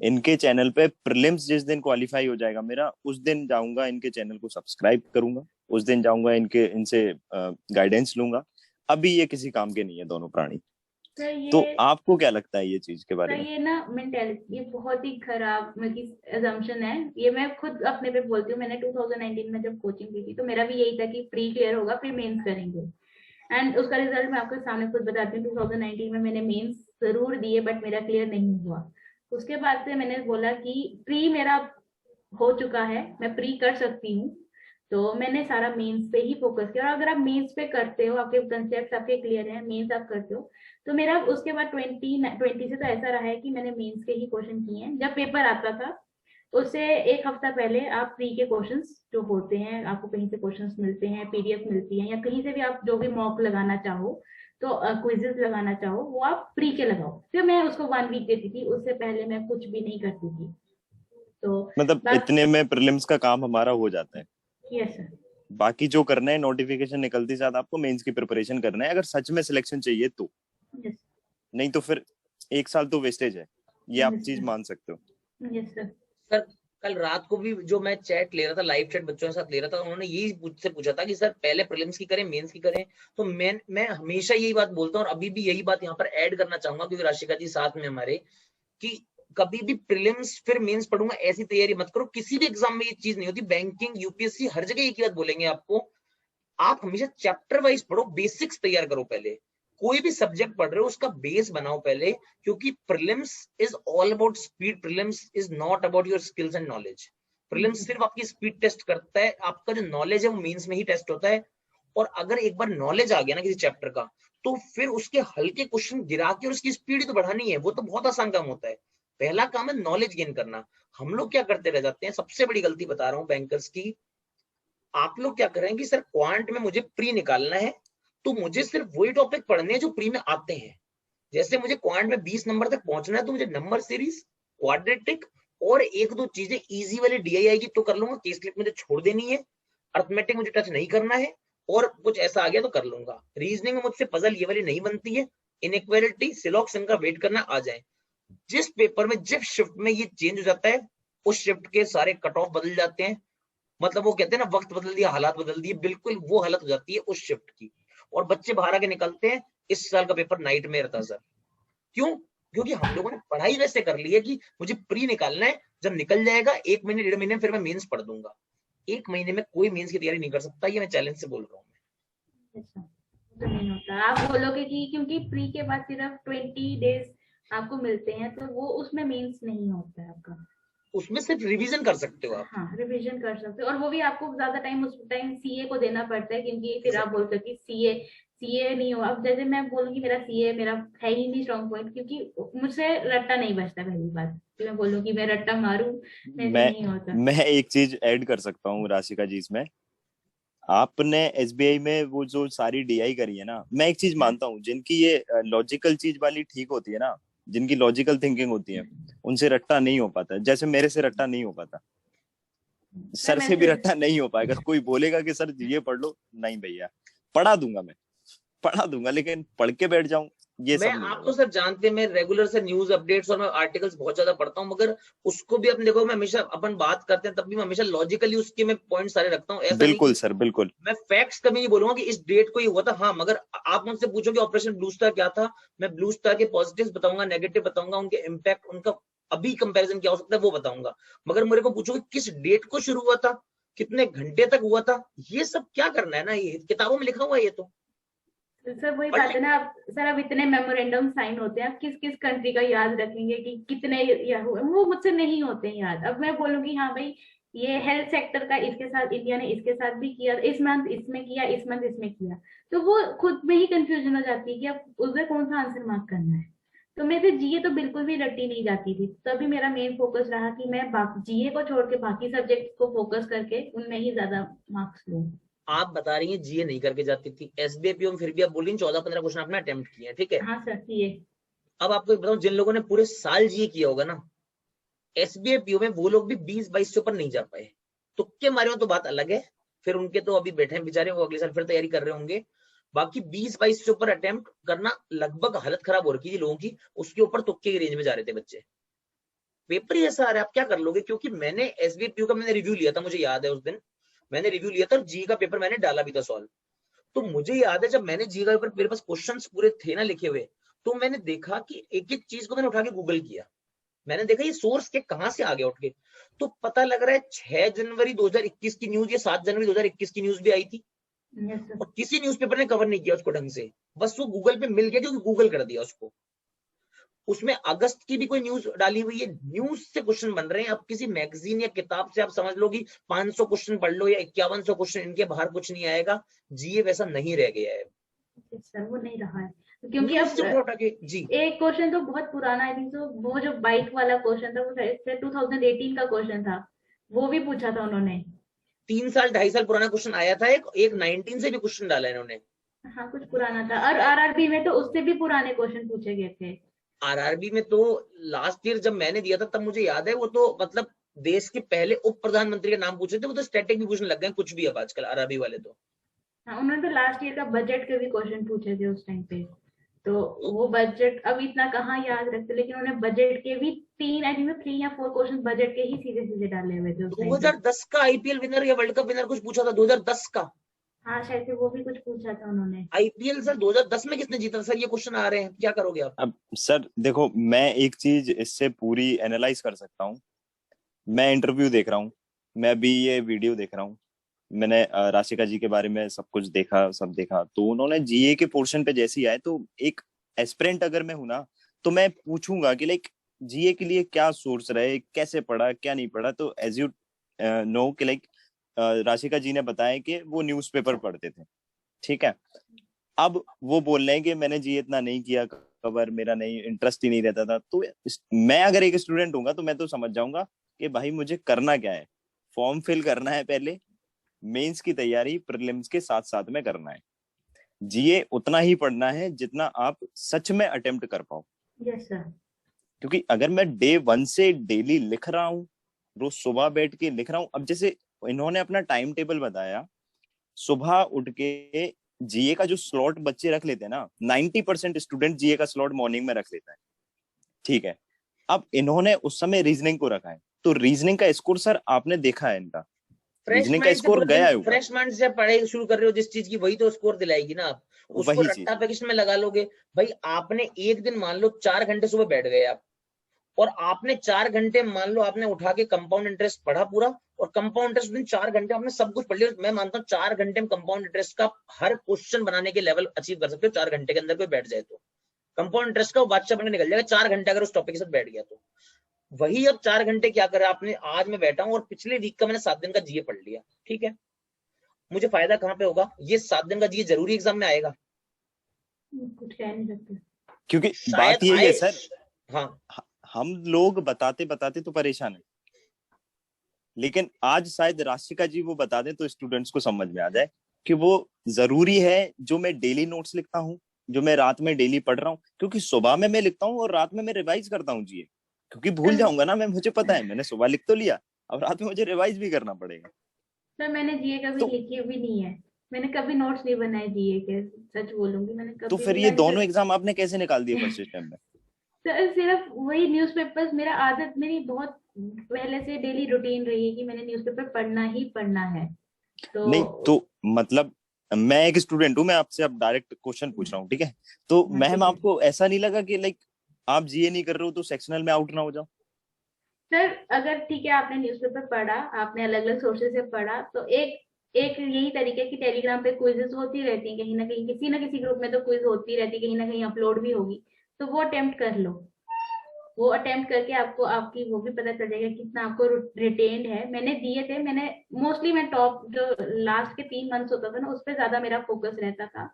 इनके चैनल पे प्रीलिम्स जिस दिन क्वालिफाई हो जाएगा मेरा, उस दिन जाऊंगा इनके चैनल को सब्सक्राइब करूंगा, उस दिन जाऊंगा इनसे गाइडेंस लूंगा। अभी ये किसी काम के नहीं है दोनों प्राणी। तो आपको क्या लगता है ये चीज के बारे में? ये ना मेंटेलिटी, ये बहुत ही खराब मतलब अजम्पशन है, ये मैं खुद अपने पे बोलती हूँ। मैंने 2019 में जब कोचिंग की थी तो मेरा भी यही था कि प्री क्लियर होगा फिर मेंस करेंगे, एंड उसका रिजल्ट मैं आपके सामने खुद बताती हूँ। 2019 में मैंने मेंस जरूर दिए बट मेरा क्लियर नहीं हुआ। उसके बाद से मैंने बोला कि प्री मेरा हो चुका है, मैं प्री कर सकती हूँ, तो मैंने सारा मेंस पे ही फोकस किया। और अगर आप मेंस पे करते हो, आपके कंसेप्ट आपके क्लियर हैं, मेंस आप करते हो, तो मेरा उसके बाद 20 से तो ऐसा रहा है कि मैंने मेंस के ही क्वेश्चन किए हैं। जब पेपर आता था उससे एक हफ्ता पहले आप प्री के क्वेश्चंस जो होते हैं, आपको कहीं से क्वेश्चंस मिलते हैं, पीडीएफ मिलती है, या कहीं से भी आप जो भी मॉक लगाना चाहो, तो क्विजेस लगाना चाहो, वो आप प्री के लगाओ। फिर मैं उसको 1 वीक देती थी, उससे पहले मैं कुछ भी नहीं करती थी। तो मतलब इतने में प्रीलिम्स का काम हमारा हो जाता है। Yes sir. बाकी जो करना है, नोटिफिकेशन निकलते साथ आपको मेंस की प्रिपरेशन करना है, अगर सच में सिलेक्शन चाहिए तो। यस। नहीं तो फिर 1 साल तो वेस्टेज है, ये आप चीज मान सकते हो। Yes sir. सर कल रात को भी जो मैं चैट ले रहा था, लाइव चैट बच्चों के साथ ले रहा था, उन्होंने यही मुझसे पूछा था कि सर पहले प्रीलिम्स की करें मेंस की करें। तो मैं हमेशा यही बात बोलता हूँ और अभी भी यही बात यहाँ पर ऐड करना चाहूंगा, क्योंकि राशिका जी साथ में हमारे, कि कभी भी प्रीलिम्स फिर मेंस पढ़ूंगा ऐसी तैयारी मत करो। किसी भी एग्जाम में ये चीज नहीं होती, बैंकिंग, यूपीएससी, हर जगह एक ही बात बोलेंगे आपको, आप हमेशा चैप्टर वाइज पढ़ो, बेसिक्स तैयार करो पहले। कोई भी सब्जेक्ट पढ़ रहे हो उसका बेस बनाओ पहले, क्योंकि prelims is all about speed, prelims is not about your skills and knowledge. Prelims सिर्फ आपकी स्पीड टेस्ट करता है, आपका जो नॉलेज है वो मेंस में ही टेस्ट होता है। और अगर एक बार नॉलेज आ गया ना किसी चैप्टर का, तो फिर उसके हल्के क्वेश्चन गिरा के और उसकी स्पीड तो बढ़ानी है, वो तो बहुत आसान काम होता है। पहला काम है नॉलेज गेन करना। हम लोग क्या करते रह जाते हैं, सबसे बड़ी गलती बता रहा हूँ बैंकर्स की, आप लोग क्या करेंगे, सर क्वांट में मुझे प्री निकालना है, तो मुझे सिर्फ वही टॉपिक पढ़ने हैं जो प्री में आते हैं। जैसे मुझे क्वांट में 20 नंबर तक पहुंचना है, तो मुझे नंबर सीरीज, क्वाड्रेटिक और एक दो चीजें इजी वाली डीआईआई की तो कर लूंगा, केस स्लिप मुझे छोड़ देनी है, अर्थमेटिक मुझे टच नहीं करना है, और कुछ ऐसा आ गया तो कर लूंगा। रीजनिंग में मुझसे पजल ये वाली नहीं बनती है, इनइक्वालिटी, सिलॉक्स, इनका वेट करना आ जाए। जिस पेपर में जिस शिफ्ट में ये चेंज हो जाता है, उस शिफ्ट के सारे कट ऑफ बदल जाते हैं। मतलब वो कहते हैं ना, वक्त बदल दिया हालात बदल दिए, बिल्कुल वो हालत हो जाती है उस शिफ्ट की। और बच्चे बाहर आके निकलते हैं, इस साल का पेपर नाइट में रहता सर। क्यों? क्योंकि हम लोगों ने पढ़ाई वैसे कर ली है कि मुझे प्री निकालना है, जब निकल जाएगा 1 महीने 1.5 महीने में फिर मैं मेंस पढ़ दूंगा। 1 महीने में कोई मेंस की तैयारी नहीं कर सकता, ये मैं चैलेंज से बोल रहा हूँ। अच्छा, तो नहीं होता। आप बोलोगे कि क्योंकि प्री के बाद सिर्फ 20 डेज आपको मिलते हैं, तो वो उसमें मेंस नहीं होता है आपका। उसमें सिर्फ रिवीजन कर सकते हो आप। हाँ, रिवीजन कर सकते हो, और वो भी आपको ज्यादा टाइम उस टाइम सीए को देना पड़ता है, क्योंकि फिर आप बोलते हो कि सीए नहीं हो। अब जैसे मैं बोलूंगी मेरा सीए मेरा है ही नहीं स्ट्रॉन्ग पॉइंट, क्योंकि मुझसे रट्टा नहीं बचता। पहली बात कि मैं बोलूँ कि मैं रट्टा मारूं, मेरे से मैं नहीं होता। मैं एक चीज ऐड कर सकता हूँ राशिका जी इसमें। आपने एसबीआई में वो जो सारी डीआई करी है ना, मैं एक चीज मानता हूँ, जिनकी ये लॉजिकल चीज वाली ठीक होती है ना, जिनकी लॉजिकल थिंकिंग होती है, उनसे रट्टा नहीं हो पाता। जैसे मेरे से रट्टा नहीं हो पाता, सर से भी रट्टा नहीं हो पाएगा। कोई बोलेगा कि सर ये पढ़ लो, नहीं भैया, पढ़ा दूंगा मैं, पढ़ा दूंगा, लेकिन पढ़ के बैठ जाऊं, ये मैं, सब नहीं आप तो होगा। सर जानते हैं मैं रेगुलर से न्यूज अपडेट्स और मैं आर्टिकल्स बहुत ज्यादा पढ़ता हूँ, मगर उसको भी अपन देखो, मैं हमेशा अपन बात करते हैं तब भी मैं हमेशा लॉजिकली उसके मैं पॉइंट सारे रखता हूँ। ऐसा नहीं बिल्कुल कि सर, बिल्कुल। मैं फैक्ट्स कभी नहीं बोलूंगा कि इस डेट को ये हुआ था। हाँ, मगर आप मुझसे पूछोगे ऑपरेशन ब्लू स्टार क्या था, मैं ब्लू स्टार के पॉजिटिव्स बताऊंगा, नेगेटिव बताऊंगा, उनके इम्पैक्ट, उनका अभी कंपैरिजन क्या हो सकता है वो बताऊंगा। मगर मेरे को पूछोगे किस डेट को शुरू हुआ था, कितने घंटे तक हुआ था, ये सब क्या करना है ना, ये किताबों में लिखा हुआ है ये तो। सर वही बात है ना, आप सर अब इतने मेमोरेंडम साइन होते हैं, आप किस किस कंट्री का याद रखेंगे कि कितने हुए, वो मुझसे नहीं होते हैं याद। अब मैं बोलूंगी हाँ भाई ये हेल्थ सेक्टर का इसके साथ इंडिया ने इसके साथ भी किया, इस मंथ इसमें किया, इस मंथ इसमें किया, तो वो खुद में ही कंफ्यूजन हो जाती है कि अब उधर कौन सा आंसर मार्क करना है। तो मेरे से जीए तो बिल्कुल भी रट्टी नहीं जाती थी, तभी मेरा मेन फोकस रहा कि मैं जीए को छोड़ के बाकी सब्जेक्ट को फोकस करके उनमें ही ज्यादा मार्क्स लूँ। आप बता रही हैं जीए नहीं करके जाती थी, एसबीआई पीओ में फिर भी आप बोल रही हैं 14-15 क्वेश्चन आपने अटेम्प्ट किए हैं, ठीक है। हाँ सर, सीए। अब आपको एक बताऊं, जिन लोगों ने पूरे साल जीए किया होगा ना, एसबीआई पीओ में वो लोग भी 20-22 से ऊपर नहीं जा पाए। तुक्के मारे हो तो बात अलग है, फिर उनके तो अभी बैठे हैं बेचारे, वो अगले साल फिर तैयारी कर रहे होंगे। बाकी 20-22 से ऊपर अटेम्प्ट करना, लगभग हालत खराब हो रखी थी लोगों की, उसके ऊपर तुक्के की रेंज में जा रहे थे बच्चे। पेपर ही ऐसा आ रहा है, आप क्या कर लोगे। क्योंकि मैंने एसबीआई पीओ का मैंने रिव्यू लिया था, मुझे याद है उस दिन मैंने रिव्यू लिया था, और जी का पेपर मैंने डाला भी था सॉल्व। तो मुझे याद है जब मैंने जी का पेपर, मेरे पास क्वेश्चंस पूरे थे ना लिखे हुए, तो मैंने देखा कि एक एक चीज को मैंने उठा के गूगल किया, मैंने देखा ये सोर्स के कहां से आ गया उठ के। तो पता लग रहा है 6 जनवरी 2021 की न्यूज या 7 जनवरी 2021 की न्यूज भी आई थी, यस सर। और किसी न्यूज़पेपर ने कवर नहीं किया उसको ढंग से, बस वो गूगल पे मिल गया क्योंकि गूगल कर दिया उसको। उसमें अगस्त की भी कोई न्यूज डाली हुई है, न्यूज से क्वेश्चन बन रहे हैं। अब किसी मैगजीन या किताब से आप समझ लो कि 500 क्वेश्चन पढ़ लो या 5100 क्वेश्चन, इनके बाहर कुछ नहीं आएगा। जीए वैसा नहीं रह गया है सर वो नहीं रहा है, क्योंकि न्यूज अब से उठा के जी। एक क्वेश्चन तो बहुत पुराना, आई थिंक, तो वो जो बाइक वाला क्वेश्चन था वो शायद 2018 का क्वेश्चन था, वो भी पूछा था उन्होंने। 3 साल 2.5 साल पुराना क्वेश्चन आया था, एक 19 से भी क्वेश्चन डाला इन्होंने। हाँ, कुछ पुराना था, और आरआरबी में तो उससे भी पुराने क्वेश्चन पूछे गए थे। आरआरबी में तो लास्ट ईयर जब मैंने दिया था तब मुझे याद है, वो तो मतलब देश के पहले उप प्रधानमंत्री का नाम पूछे थे, वो तो स्टैटिक भी पूछने लग गए कुछ भी अब आजकल आरआरबी वाले तो। हाँ, उन्होंने तो लास्ट ईयर का बजट के भी क्वेश्चन पूछे थे उस टाइम पे। तो वो बजट अब इतना कहाँ याद रखते, लेकिन उन्होंने बजट के भी 3 या 4 क्वेश्चन बजट के ही सीधे सीधे डाले हुए थे उस टाइम पे। 2010 का आईपीएल विनर या वर्ल्ड कप विनर कुछ पूछा था 2010 का। हाँ शायद से वो भी कुछ पूछा था उन्होंने। आईपीएल सर 2010 में किसने जीता सर, ये क्वेश्चन आ रहे हैं, क्या करोगे आप? अब सर देखो, मैं एक चीज इससे पूरी एनालाइज कर सकता हूँ। मैं इंटरव्यू देख रहा हूँ, मैं अभी ये वीडियो देख रहा हूँ, मैंने राशिका जी के बारे में सब कुछ देखा, सब देखा। तो उन्होंने जीए के पोर्शन पे जैसे ही आए, तो एक एस्पिरेंट अगर मैं हूं ना, तो मैं पूछूंगा कि लाइक जीए के लिए क्या सोर्स रहे, कैसे पढ़ा, क्या नहीं पढ़ा। तो एज यू नो कि लाइक राशिका जी ने बताया कि वो न्यूज़पेपर पढ़ते थे, ठीक है। अब वो बोल रहे हैं कि मैंने जीए इतना नहीं किया कवर, मेरा नहीं इंटरेस्ट ही नहीं रहता था। तो मैं अगर एक स्टूडेंट हूँ तो मैं तो समझ जाऊंगा कि भाई मुझे करना क्या है। फॉर्म फिल करना है पहले, मेंस की तैयारी प्रीलिम्स के साथ साथ में करना है। जीए उतना ही पढ़ना है जितना आप सच में अटेम्प्ट कर पाओ। Yes sir. क्योंकि अगर मैं डे 1 से डेली लिख रहा हूँ, रोज सुबह बैठ के लिख रहा हूँ। अब जैसे इन्होंने अपना टाइम टेबल बताया, सुबह उठ के जीए का जो स्लॉट बच्चे रख लेते हैं ना, 90% स्टूडेंट जीए का स्लॉट मॉर्निंग में रख लेता है, ठीक है। अब इन्होंने उस समय रीजनिंग को रखा है, तो रीजनिंग का स्कोर सर आपने देखा है इनका, फ्रेश रीजनिंग का माइंड से स्कोर पूरा दिन, गया है ऊपर। फ्रेश माइंड से पढ़ाई शुरू कर रहे हो जिस चीज की, वही तो स्कोर दिलाएगी ना आप। उसको वही रट्टा चीज। पैकेशन में लगा लोगे। भाई आपने एक दिन मान लो 4 घंटे सुबह बैठ गए आप, और आपने 4 घंटे मान लो आपने उठा के कंपाउंड इंटरेस्ट पढ़ा पूरा, और कंपाउंड इंटरेस्ट दिन 4 घंटे आपने सब कुछ पढ़ लिया। मैं मानता हूँ 4 घंटे में कंपाउंड इंटरेस्ट का हर क्वेश्चन बनाने के लेवल अचीव कर सकते हो 4 घंटे के अंदर कोई बैठ जाए तो। कंपाउंड इंटरेस्ट का वो बादशाह बनकर निकल जाएगा 4 घंटे अगर उस टॉपिक के साथ बैठ गया तो। वही अब 4 घंटे क्या करे आपने, आज मैं बैठा हूँ और पिछले वीक का मैंने 7 दिन का जीए पढ़ लिया, ठीक है। मुझे फायदा कहाँ पे होगा, ये 7 दिन का जीए जरूरी एग्जाम में आएगा? कुछ कह नहीं सकते। क्योंकि शायद बात यही आए। है सर, हाँ हम लोग बताते बताते तो परेशान है, लेकिन आज शायद राशिका जी वो बता दें तो स्टूडेंट्स को समझ में आ जाए कि वो जरूरी है। जो मैं डेली नोट्स लिखता हूँ, जो मैं रात में डेली पढ़ रहा हूँ, क्योंकि सुबह में मैं लिखता हूँ और रात में मैं रिवाइज करता हूँ जी, क्योंकि भूल सर जाऊंगा ना मैं, मुझे पता है मैंने सुबह लिख तो लिया, अब रात में मुझे रिवाइज भी करना पड़ेगा। सर मैंने जीए कभी तो लिखी भी नहीं है। मैंने कभी नोट्स नहीं बनाए जीए के, सच बोलूंगी मैंने तो कभी फिर भी, ये मैंने दोनों सिर्फ एग्जाम आपने कैसे निकाल दिए फर्स्ट अटेम्प्ट में? सर सिर्फ वही न्यूज़पेपर्स, मेरा आदत मेरी बहुत पहले से डेली रूटीन रही है कि मैंने न्यूज़पेपर पढ़ना ही पढ़ना है। तो नहीं तो मतलब मैं एक स्टूडेंट हूँ, मैं आपसे अब डायरेक्ट क्वेश्चन पूछ रहा हूँ, ठीक है। तो हाँ मैम ठीक है। आपको ऐसा नहीं लगा कि लाइक आप जीए नहीं कर रहे हो तो सेक्शनल में आउट ना हो जाओ? सर अगर ठीक है आपने न्यूज़पेपर पढ़ा, आपने अलग अलग सोर्सेज से पढ़ा, तो एक एक यही तरीका है कि टेलीग्राम पे क्विजेस होती रहती हैं, कहीं ना किसी ग्रुप में तो क्विज होती रहती है, कहीं ना कहीं अपलोड भी होगी। तो वो अटेम्प्ट कर लो। वो अटेम्प्ट करके आपको आपकी वो भी पता चल जाएगा कितना आपको रिटेन्ड है। मैंने दिए थे, मैंने मोस्टली मैं टॉप जो लास्ट के 3 मंथ्स होता था ना, उस पर ज्यादा मेरा फोकस रहता था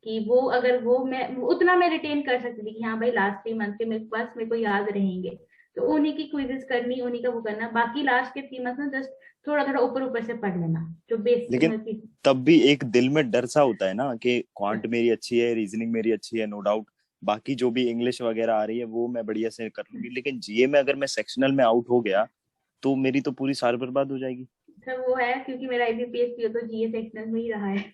कि वो अगर वो मैं उतना मैं रिटेन कर सकती थी कि हाँ भाई लास्ट 3 मंथ के मेरे पास मेरे को याद रहेंगे। तो उन्हीं की क्विजेस करनी, उन्हीं का वो करना, बाकी लास्ट के 3 मंथ में जस्ट थोड़ा थोड़ा ऊपर ऊपर से पढ़ लेना जो बेसिक लेकिन मतलब। तब भी एक दिल में डर सा होता है ना कि क्वांट मेरी अच्छी है, रीजनिंग मेरी अच्छी है, नो डाउट, बाकी जो भी इंग्लिश वगैरह आ रही है वो मैं बढ़िया से कर लूंगी, लेकिन जीए में अगर मैं सेक्शनल में आउट हो गया तो मेरी तो पूरी साल बर्बाद हो जाएगी। सर वो है क्योंकि मेरा आईबीपीएस पीओ तो जीए सेक्शनल में ही रहा है।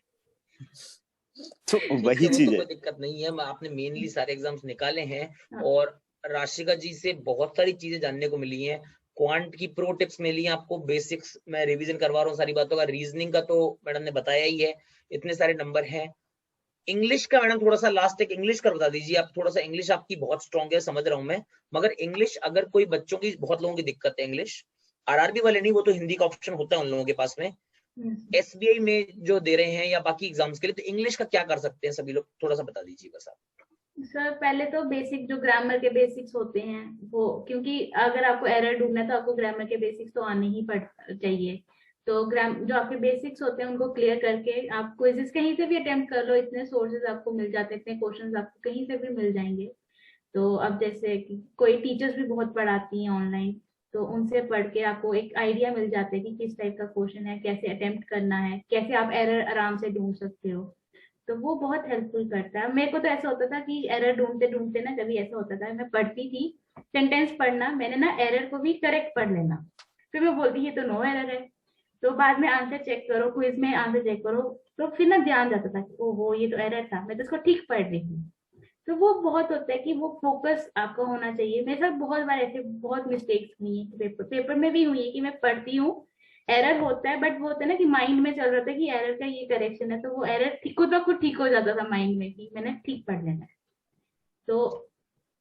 तो ठीक वही है, वो चीज तो है। कोई दिक्कत नहीं है, आपने मेनली सारे एग्जाम्स निकाले हैं। हाँ। और राशिका जी से बहुत सारी चीजें जानने को मिली हैं। क्वांट की प्रो टिप्स मिली हैं आपको, बेसिक्स मैं रिवीजन करवा रहा हूँ सारी बातों का। रीजनिंग का तो मैडम ने बताया ही है, इतने सारे नंबर हैं। इंग्लिश का मैडम थोड़ा सा लास्ट एक इंग्लिश का बता दीजिए आप, थोड़ा सा इंग्लिश आपकी बहुत स्ट्रांग है समझ रहा हूँ मैं, मगर इंग्लिश अगर कोई बच्चों की, बहुत लोगों की दिक्कत है इंग्लिश, आरआरबी वाले नहीं, वो तो हिंदी का ऑप्शन होता है उन लोगों के पास में। एसबीआई में जो दे रहे हैं या बाकी एग्जाम्स के लिए, तो इंग्लिश का क्या कर सकते हैं सभी लोग, थोड़ा सा बता दीजिए बस आप। सर पहले तो बेसिक जो ग्रामर के बेसिक्स होते हैं वो, क्योंकि अगर आपको एरर ढूंढना है तो आपको ग्रामर के बेसिक्स तो आने ही पड़ चाहिए। तो ग्राम जो आपके बेसिक्स होते हैं उनको क्लियर करके आप क्विजेस कहीं से भी अटेम्प्ट कर लो, इतने सोर्सेज आपको मिल जाते हैं, इतने क्वेश्चंस आपको कहीं से भी मिल जाएंगे। तो अब जैसे कि कोई टीचर्स भी बहुत पढ़ाती हैं ऑनलाइन, तो उनसे पढ़ के आपको एक आइडिया मिल जाता है कि किस टाइप का क्वेश्चन है, कैसे अटेम्प्ट करना है, कैसे आप एरर आराम से ढूंढ सकते हो। तो वो बहुत हेल्पफुल करता है। मेरे को तो ऐसा होता था कि एरर ढूंढते ढूंढते ना, कभी ऐसा होता था मैं पढ़ती थी, सेंटेंस पढ़ना मैंने ना, एरर को भी करेक्ट पढ़ लेना, फिर मैं बोलती ये तो नो एरर है। तो बाद में आंसर चेक करो, क्विज में आंसर चेक करो, तो फिर ना ध्यान जाता था कि ओहो ये तो एरर था, मैं तो इसको ठीक पढ़ रही थी। तो वो बहुत होता है कि वो फोकस आपका होना चाहिए। मेरे साथ बहुत बार ऐसे बहुत मिस्टेक्स हुई है, पेपर में भी हुई है कि मैं पढ़ती हूँ, एरर होता है, बट वो होता है ना कि माइंड में चल रहा था कि एरर का ये करेक्शन है, तो वो एरर खुद ठीक हो जाता था माइंड में कि मैंने ठीक पढ़ लेना है। तो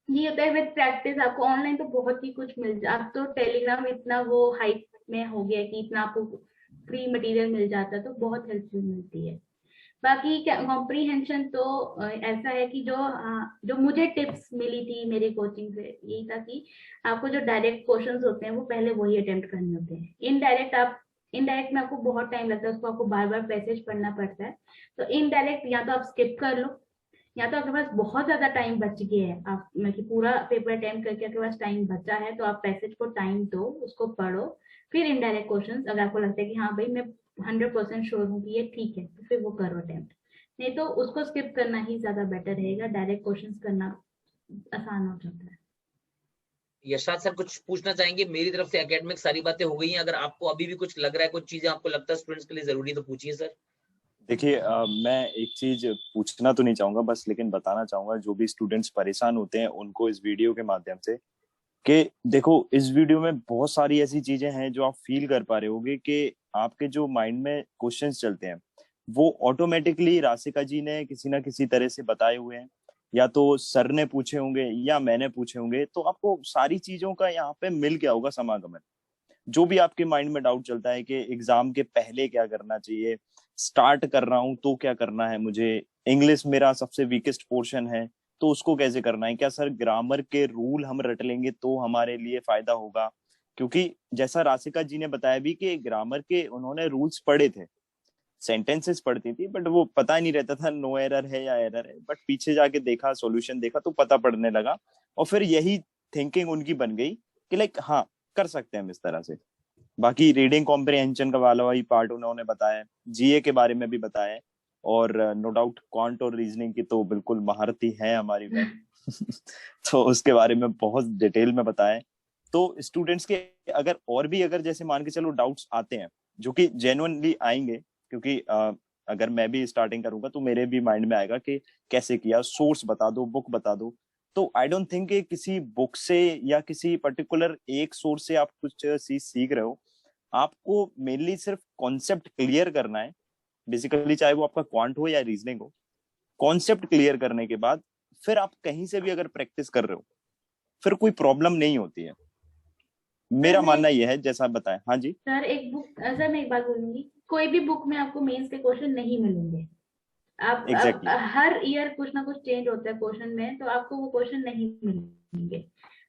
ये होता है विद प्रैक्टिस। आपको ऑनलाइन तो बहुत ही कुछ मिल जा, अब तो टेलीग्राम इतना वो हाइप में हो गया है कि इतना आपको फ्री मटेरियल मिल जाता है, तो बहुत हेल्पफुल मिलती है। बाकी कॉम्प्रीहेंशन तो ऐसा है कि जो मुझे टिप्स मिली थी मेरे कोचिंग से, यही था कि आपको जो डायरेक्ट क्वेश्चंस होते हैं वो पहले वही अटेम्प्ट करने होते हैं। इनडायरेक्ट में आपको बहुत टाइम लगता है, उसको आपको बार बार पैसेज पढ़ना पड़ता है। तो इनडायरेक्ट या तो आप स्किप कर लो, या तो आपके पास बहुत ज्यादा टाइम बच गया है, आप मतलब पूरा पेपर अटेम्प्ट करके आपके पास टाइम बचा है, तो आप पैसेज को टाइम दो, उसको पढ़ो, फिर इनडायरेक्ट क्वेश्चंस अगर आपको लगता है कि हाँ भाई मैं 100% श्योर हूँ कि ये ठीक है, तो फिर वो करो अटेम्प्ट। नहीं तो उसको स्किप करना ही ज्यादा बेटर रहेगा, डायरेक्ट क्वेश्चंस करना आसान हो जाता है। यशराज सर कुछ पूछना चाहेंगे? मेरी तरफ से एकेडमिक सारी बातें हो गई हैं, अगर आपको अभी भी कुछ लग रहा है, कुछ चीजें आपको लगता है स्टूडेंट्स के लिए जरूरी, तो पूछिए सर। देखिए मैं एक चीज पूछना तो नहीं चाहूंगा बस, लेकिन बताना चाहूंगा जो भी स्टूडेंट्स परेशान होते हैं उनको इस वीडियो के माध्यम से, कि देखो इस वीडियो में बहुत सारी ऐसी चीजें हैं जो आप फील कर पा रहे होगे कि आपके जो माइंड में क्वेश्चंस चलते हैं वो ऑटोमेटिकली राशिका जी ने किसी ना किसी तरह से बताए हुए हैं, या तो सर ने पूछे होंगे या मैंने पूछे होंगे, तो आपको सारी चीजों का यहाँ पे मिल गया होगा समागम। जो भी आपके माइंड में डाउट चलता है कि एग्जाम के पहले क्या करना चाहिए, स्टार्ट कर रहा हूं तो क्या करना है मुझे, इंग्लिश मेरा सबसे वीकेस्ट पोर्शन है तो उसको कैसे करना है, क्या सर ग्रामर के रूल हम रट लेंगे तो हमारे लिए फायदा होगा, क्योंकि जैसा राशिका जी ने बताया भी कि ग्रामर के उन्होंने रूल्स पढ़े थे, सेंटेंसेस पढ़ती थी बट वो पता नहीं रहता था नो एरर है या एरर है, बट पीछे जाके देखा सॉल्यूशन देखा तो पता पड़ने लगा, और फिर यही थिंकिंग उनकी बन गई कि लाइक हाँ कर सकते हैं हम इस तरह से। बाकी रीडिंग कॉम्प्रिहेंशन का वाला वही पार्ट उन्होंने बताया, जीए के बारे में भी बताया है, और नो डाउट क्वांट और रीजनिंग की तो बिल्कुल महारथी है हमारी मैम तो उसके बारे में बहुत डिटेल में बताया है। तो स्टूडेंट्स के अगर और भी अगर जैसे मान के चलो डाउट्स आते हैं जो कि जेन्युइनली आएंगे, क्योंकि अगर मैं भी स्टार्टिंग करूंगा तो मेरे भी माइंड में आएगा कि कैसे किया, सोर्स बता दो, बुक बता दो, तो आई डोंट थिंक कि किसी बुक से या किसी पर्टिकुलर एक सोर्स से आप कुछ चीज सीख रहे हो। आपको मेनली सिर्फ कॉन्सेप्ट क्लियर करना है, बेसिकली चाहे वो आपका क्वांट हो या रीजनिंग हो, कॉन्सेप्ट क्लियर करने के बाद फिर आप कहीं से भी अगर प्रैक्टिस कर रहे हो फिर कोई प्रॉब्लम नहीं होती है, सर मेरा मानना यह है जैसा बताया। हाँ जी सर एक बुक, सर मैं एक बात बोलूंगी, कोई भी बुक में आपको मेंस के क्वेश्चन नहीं मिलेंगे। आप अब एग्जैक्टली हर ईयर कुछ ना कुछ चेंज होता है क्वेश्चन में, तो आपको वो क्वेश्चन नहीं मिलेंगे,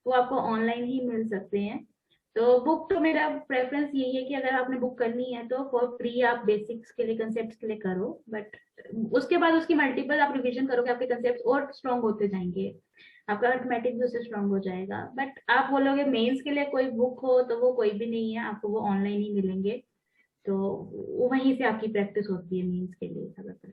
वो आपको ऑनलाइन ही मिल सकते हैं। तो बुक तो मेरा प्रेफरेंस यही है कि अगर आपने बुक करनी है तो फॉर फ्री आप बेसिक्स के लिए, कंसेप्ट के लिए करो, बट उसके बाद उसकी मल्टीपल आप रिविजन करोगे, आपके कंसेप्ट और स्ट्रांग होते जाएंगे, आपका अर्थमेटिक भी उससे स्ट्रांग हो जाएगा। बट आप बोलोगे मेंस के लिए कोई बुक हो, तो वो कोई भी नहीं है, आपको वो ऑनलाइन ही मिलेंगे। तो वहीं से आपकी प्रैक्टिस होती है मेंस के लिए ज्यादातर।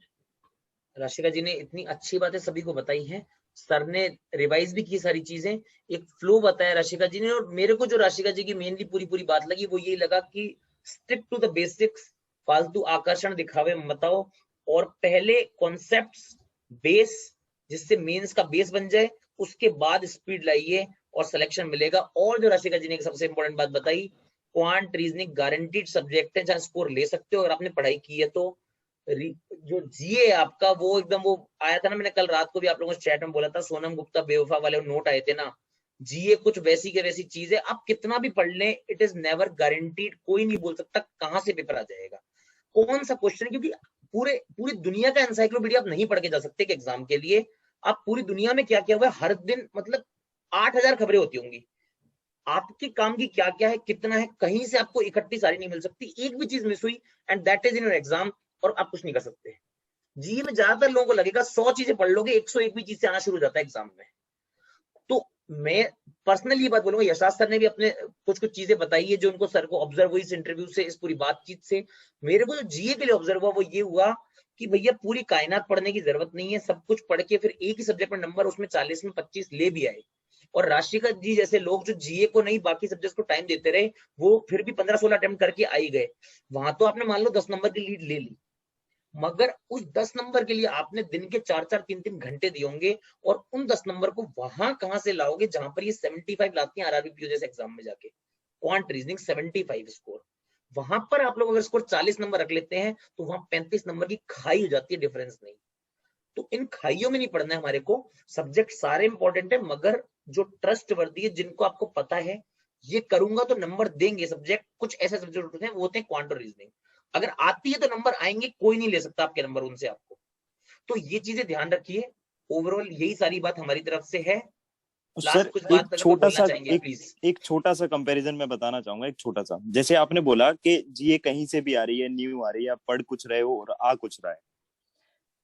राशिका जी ने इतनी अच्छी बातें सभी को बताई हैं, सर ने रिवाइज भी की सारी चीजें, एक फ्लो बताया राशिका जी ने, और मेरे को जो राशिका जी की मेनली पूरी पूरी बात लगी वो ये लगा कि स्टिक टू द बेसिक्स, फालतू आकर्षण दिखावे मत आओ, और पहले कॉन्सेप्ट्स बेस, जिससे मेंस का बेस बन जाए, उसके बाद स्पीड लाइए और सिलेक्शन मिलेगा। और जो राशिका जी ने एक सबसे इंपॉर्टेंट बात बताई, क्वांट रीजनिंग गारंटीड सब्जेक्ट है जहां स्कोर ले सकते हो अगर आपने पढ़ाई की है तो। जो जीए आपका वो एकदम वो आया था ना, मैंने कल रात को भी आप लोगों को चैट में बोला था, सोनम गुप्ता बेवफा वाले नोट आए थे ना, जीए कुछ वैसी के वैसी चीज है, आप कितना भी पढ़ लें इट इज नेवर गारंटीड, कोई नहीं बोल सकता कहां से पेपर आ जाएगा, कौन सा क्वेश्चन, क्योंकि पूरी दुनिया का एनसाइक्लोपीडिया आप नहीं पढ़ के जा सकते कि एग्जाम के लिए आप पूरी दुनिया में क्या क्या हुआ है हर दिन, मतलब 8,000 खबरें होती होंगी, आपके काम की क्या क्या है कितना है, कहीं से आपको इकट्ठी सारी नहीं मिल सकती, एक भी चीज मिस हुई and that is in your exam, और आप कुछ नहीं कर सकते। जी में ज्यादातर लोगों को लगेगा 100 चीजें पढ़ लोगे, 101 भी चीज से आना शुरू हो जाता है एग्जाम में। तो मैं पर्सनली ये बात बोलूंगा, यशराज सर ने भी अपने कुछ कुछ चीजें बताई है जो उनको सर को ऑब्जर्व हुई इस इंटरव्यू से, इस पूरी बातचीत से। मेरे को जो जीए के लिए ऑब्जर्व हुआ वो ये हुआ कि भैया पूरी कायनात पढ़ने की जरूरत नहीं है, सब कुछ पढ़ के फिर एक ही सब्जेक्ट में नंबर उसमें 40 में 25 ले भी आए, और राशिका जी जैसे लोग जो जीए को नहीं बाकी सब्जेक्ट को टाइम देते रहे, वो फिर भी 15-16 अटेम्प्ट करके आ ही गए। वहां तो आपने मान लो 10 नंबर की लीड ले ली, मगर उस 10 नंबर के लिए आपने दिन के 4-4 3-3 घंटे दिए होंगे, और उन 10 नंबर को वहां कहां से लाओगे जहां पर ये 75 लाती हैं आरआरबी पीओ जैसे एग्जाम में जाके। क्वांट रीजनिंग 75 स्कोर, वहां पर आप लोग अगर स्कोर 40 नंबर रख लेते हैं तो वहां 35 नंबर की खाई हो जाती है, डिफरेंस नहीं। तो इन खाइयों में नहीं पढ़ना है हमारे को। सब्जेक्ट सारे इंपॉर्टेंट है, मगर जो ट्रस्ट वर्दी है, जिनको आपको पता है ये करूंगा तो नंबर देंगे सब्जेक्ट, कुछ ऐसे सब्जेक्ट होते हैं वो होते हैं क्वांट और रीजनिंग। अगर आती है तो नंबर आएंगे, कोई नहीं ले सकता आपके नंबर उनसे आपको। तो ये चीजें ध्यान रखिए। ओवरऑल यही सारी बात हमारी तरफ से है। सर लास्ट कुछ बात अगर तो बोलना चाहेंगे प्लीज। एक छोटा सा कंपैरिजन मैं बताना चाहूंगा, एक छोटा सा। जैसे आपने बोला कि जीए कहीं से भी आ रही है, न्यू आ रही है, आप पढ़ कुछ रहे हो और आ कुछ रहा है,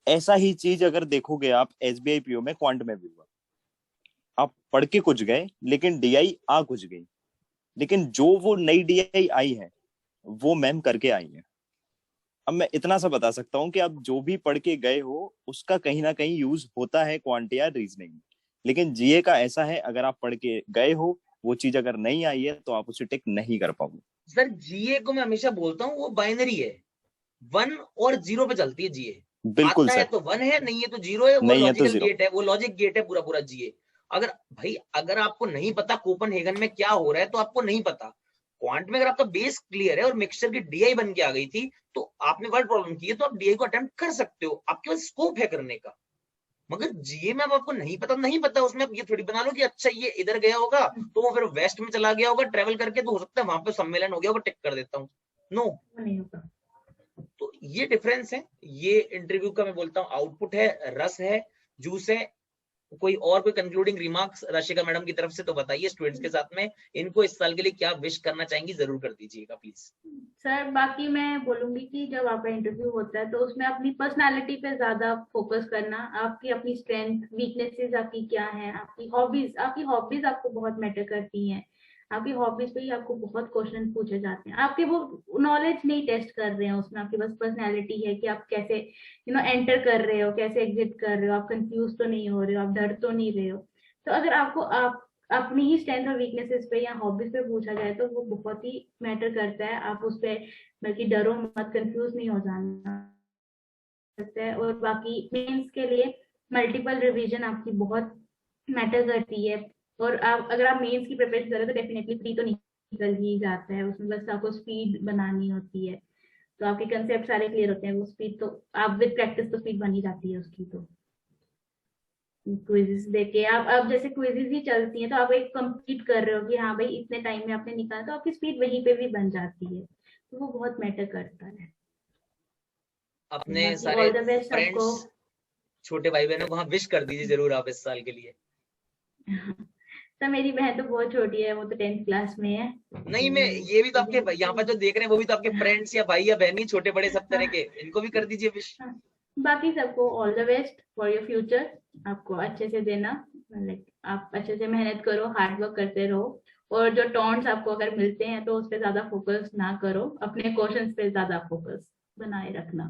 ऐसा ही चीज अगर देखोगे आप एसबीआई पीओ में, क्वांट में भी हुआ। आप पढ़ के कुछ गए लेकिन डीआई आ कुछ गई, लेकिन जो वो नई डीआई आई है वो मैम करके आई है। अब मैं इतना सा बता सकता हूँ कि आप जो भी पढ़ के गए हो उसका कहीं ना कहीं यूज होता है क्वांट या रीजनिंग में। लेकिन जीए का ऐसा है, अगर आप पढ़ के गए हो, वो चीज अगर नहीं आई है तो आप उसे टिक नहीं कर पाओगे। सर जीए को मैं हमेशा बोलता हूँ वो बाइनरी है, 1 और 0 पे चलती है जीए। बिल्कुल आता है सर, तो 1 है, नहीं है तो 0 है, वो नहीं है तो लॉजिकल जीरो। गेट है, वो लॉजिक गेट है पूरा पूरा जीए। अगर भाई अगर आपको नहीं पता कोपनहेगन में क्या हो रहा है तो आपको नहीं पता। क्वांट में अगर आपका बेस क्लियर है और मिक्सचर की डीआई बन के आ गई थी तो आपने वर्ड प्रॉब्लम की है तो आप डीआई को अटेम्प्ट कर सकते हो, आपके पास स्कोप है करने का। मगर जीए में अब आपको नहीं पता, नहीं पता उसमें आप ये थोड़ी बना लो कि अच्छा ये इधर गया होगा तो वो फिर वेस्ट में चला गया होगा ट्रेवल करके, तो हो सकता है वहां पे सम्मेलन हो गया होगा, टिक कर देता हूँ। नो, नहीं होगा। तो ये डिफरेंस है। ये इंटरव्यू का मैं बोलता हूँ आउटपुट है, रस है, जूस है। कोई और कोई कंक्लूडिंग रिमार्क्स राशिका मैडम की तरफ से तो बताइए स्टूडेंट्स के साथ में, इनको इस साल के लिए क्या विश करना चाहेंगी जरूर कर दीजिएगा प्लीज। सर बाकी मैं बोलूंगी कि जब आपका इंटरव्यू होता है तो उसमें अपनी पर्सनालिटी पे ज्यादा फोकस करना, आपकी अपनी स्ट्रेंथ वीकनेसेस आपकी क्या है, आपकी हॉबीज आपको बहुत मैटर करती हैं। आपकी हॉबीज पे ही आपको बहुत क्वेश्चन पूछे जाते हैं, आपके वो नॉलेज नहीं टेस्ट कर रहे हैं उसमें, आपकी बस पर्सनैलिटी है कि आप कैसे एंटर कर रहे हो, कैसे एग्जिट कर रहे हो, आप कंफ्यूज तो नहीं हो रहे हो, आप डर तो नहीं रहे हो। तो अगर आपको आप अपनी ही स्ट्रेंथ और वीकनेसेस पे या हॉबीज पे पूछा जाए तो वो बहुत ही मैटर करता है। आप उस पे बल्कि डरो मत, कंफ्यूज नहीं हो जाना सकता है। और बाकी मेंस के लिए मल्टीपल रिवीजन आपकी बहुत मैटर करती है। और आप अगर आप मेंस की प्रिपरेशन करें तो डेफिनेटली प्री तो निकल ही जाता है, उसमें बस आपको स्पीड बनानी होती है। तो आपके कंसेप्ट सारे क्लियर होते हैं, वो स्पीड तो आप विद प्रैक्टिस तो स्पीड बनी जाती है उसकी। तो क्विजेस देके आप अब जैसे क्विजेस ही चलती हैं तो आप एक कंप्लीट कर रहे हो कि हाँ भाई इतने टाइम में आपने निकाला, तो आपकी स्पीड वहीं पे भी बन जाती है। तो वो बहुत मैटर करता है। अपने बाकी सारे ऑल द बेस्ट सबको। फ्रेंड्स, छोटे भाई बहनों को वहां विश कर दीजिए जरूर आप इस साल के लिए। तो मेरी बहन तो बहुत छोटी है, वो तो 10th क्लास में है। नहीं, मैं ये भी तो आपके यहाँ पर जो देख रहे हैं वो भी तो आपके फ्रेंड्स या भाई या बहन, छोटे बड़े सब तरह के, इनको भी कर दीजिए विश। बाकी सबको all the best for your future. आपको अच्छे से देना, लाइक आप अच्छे से मेहनत करो, हार्ड वर्क करते रहो। और जो टॉन्ट्स आपको अगर मिलते हैं तो उस पर ज्यादा फोकस ना करो, अपने क्वेश्चंस पे ज्यादा फोकस बनाए रखना।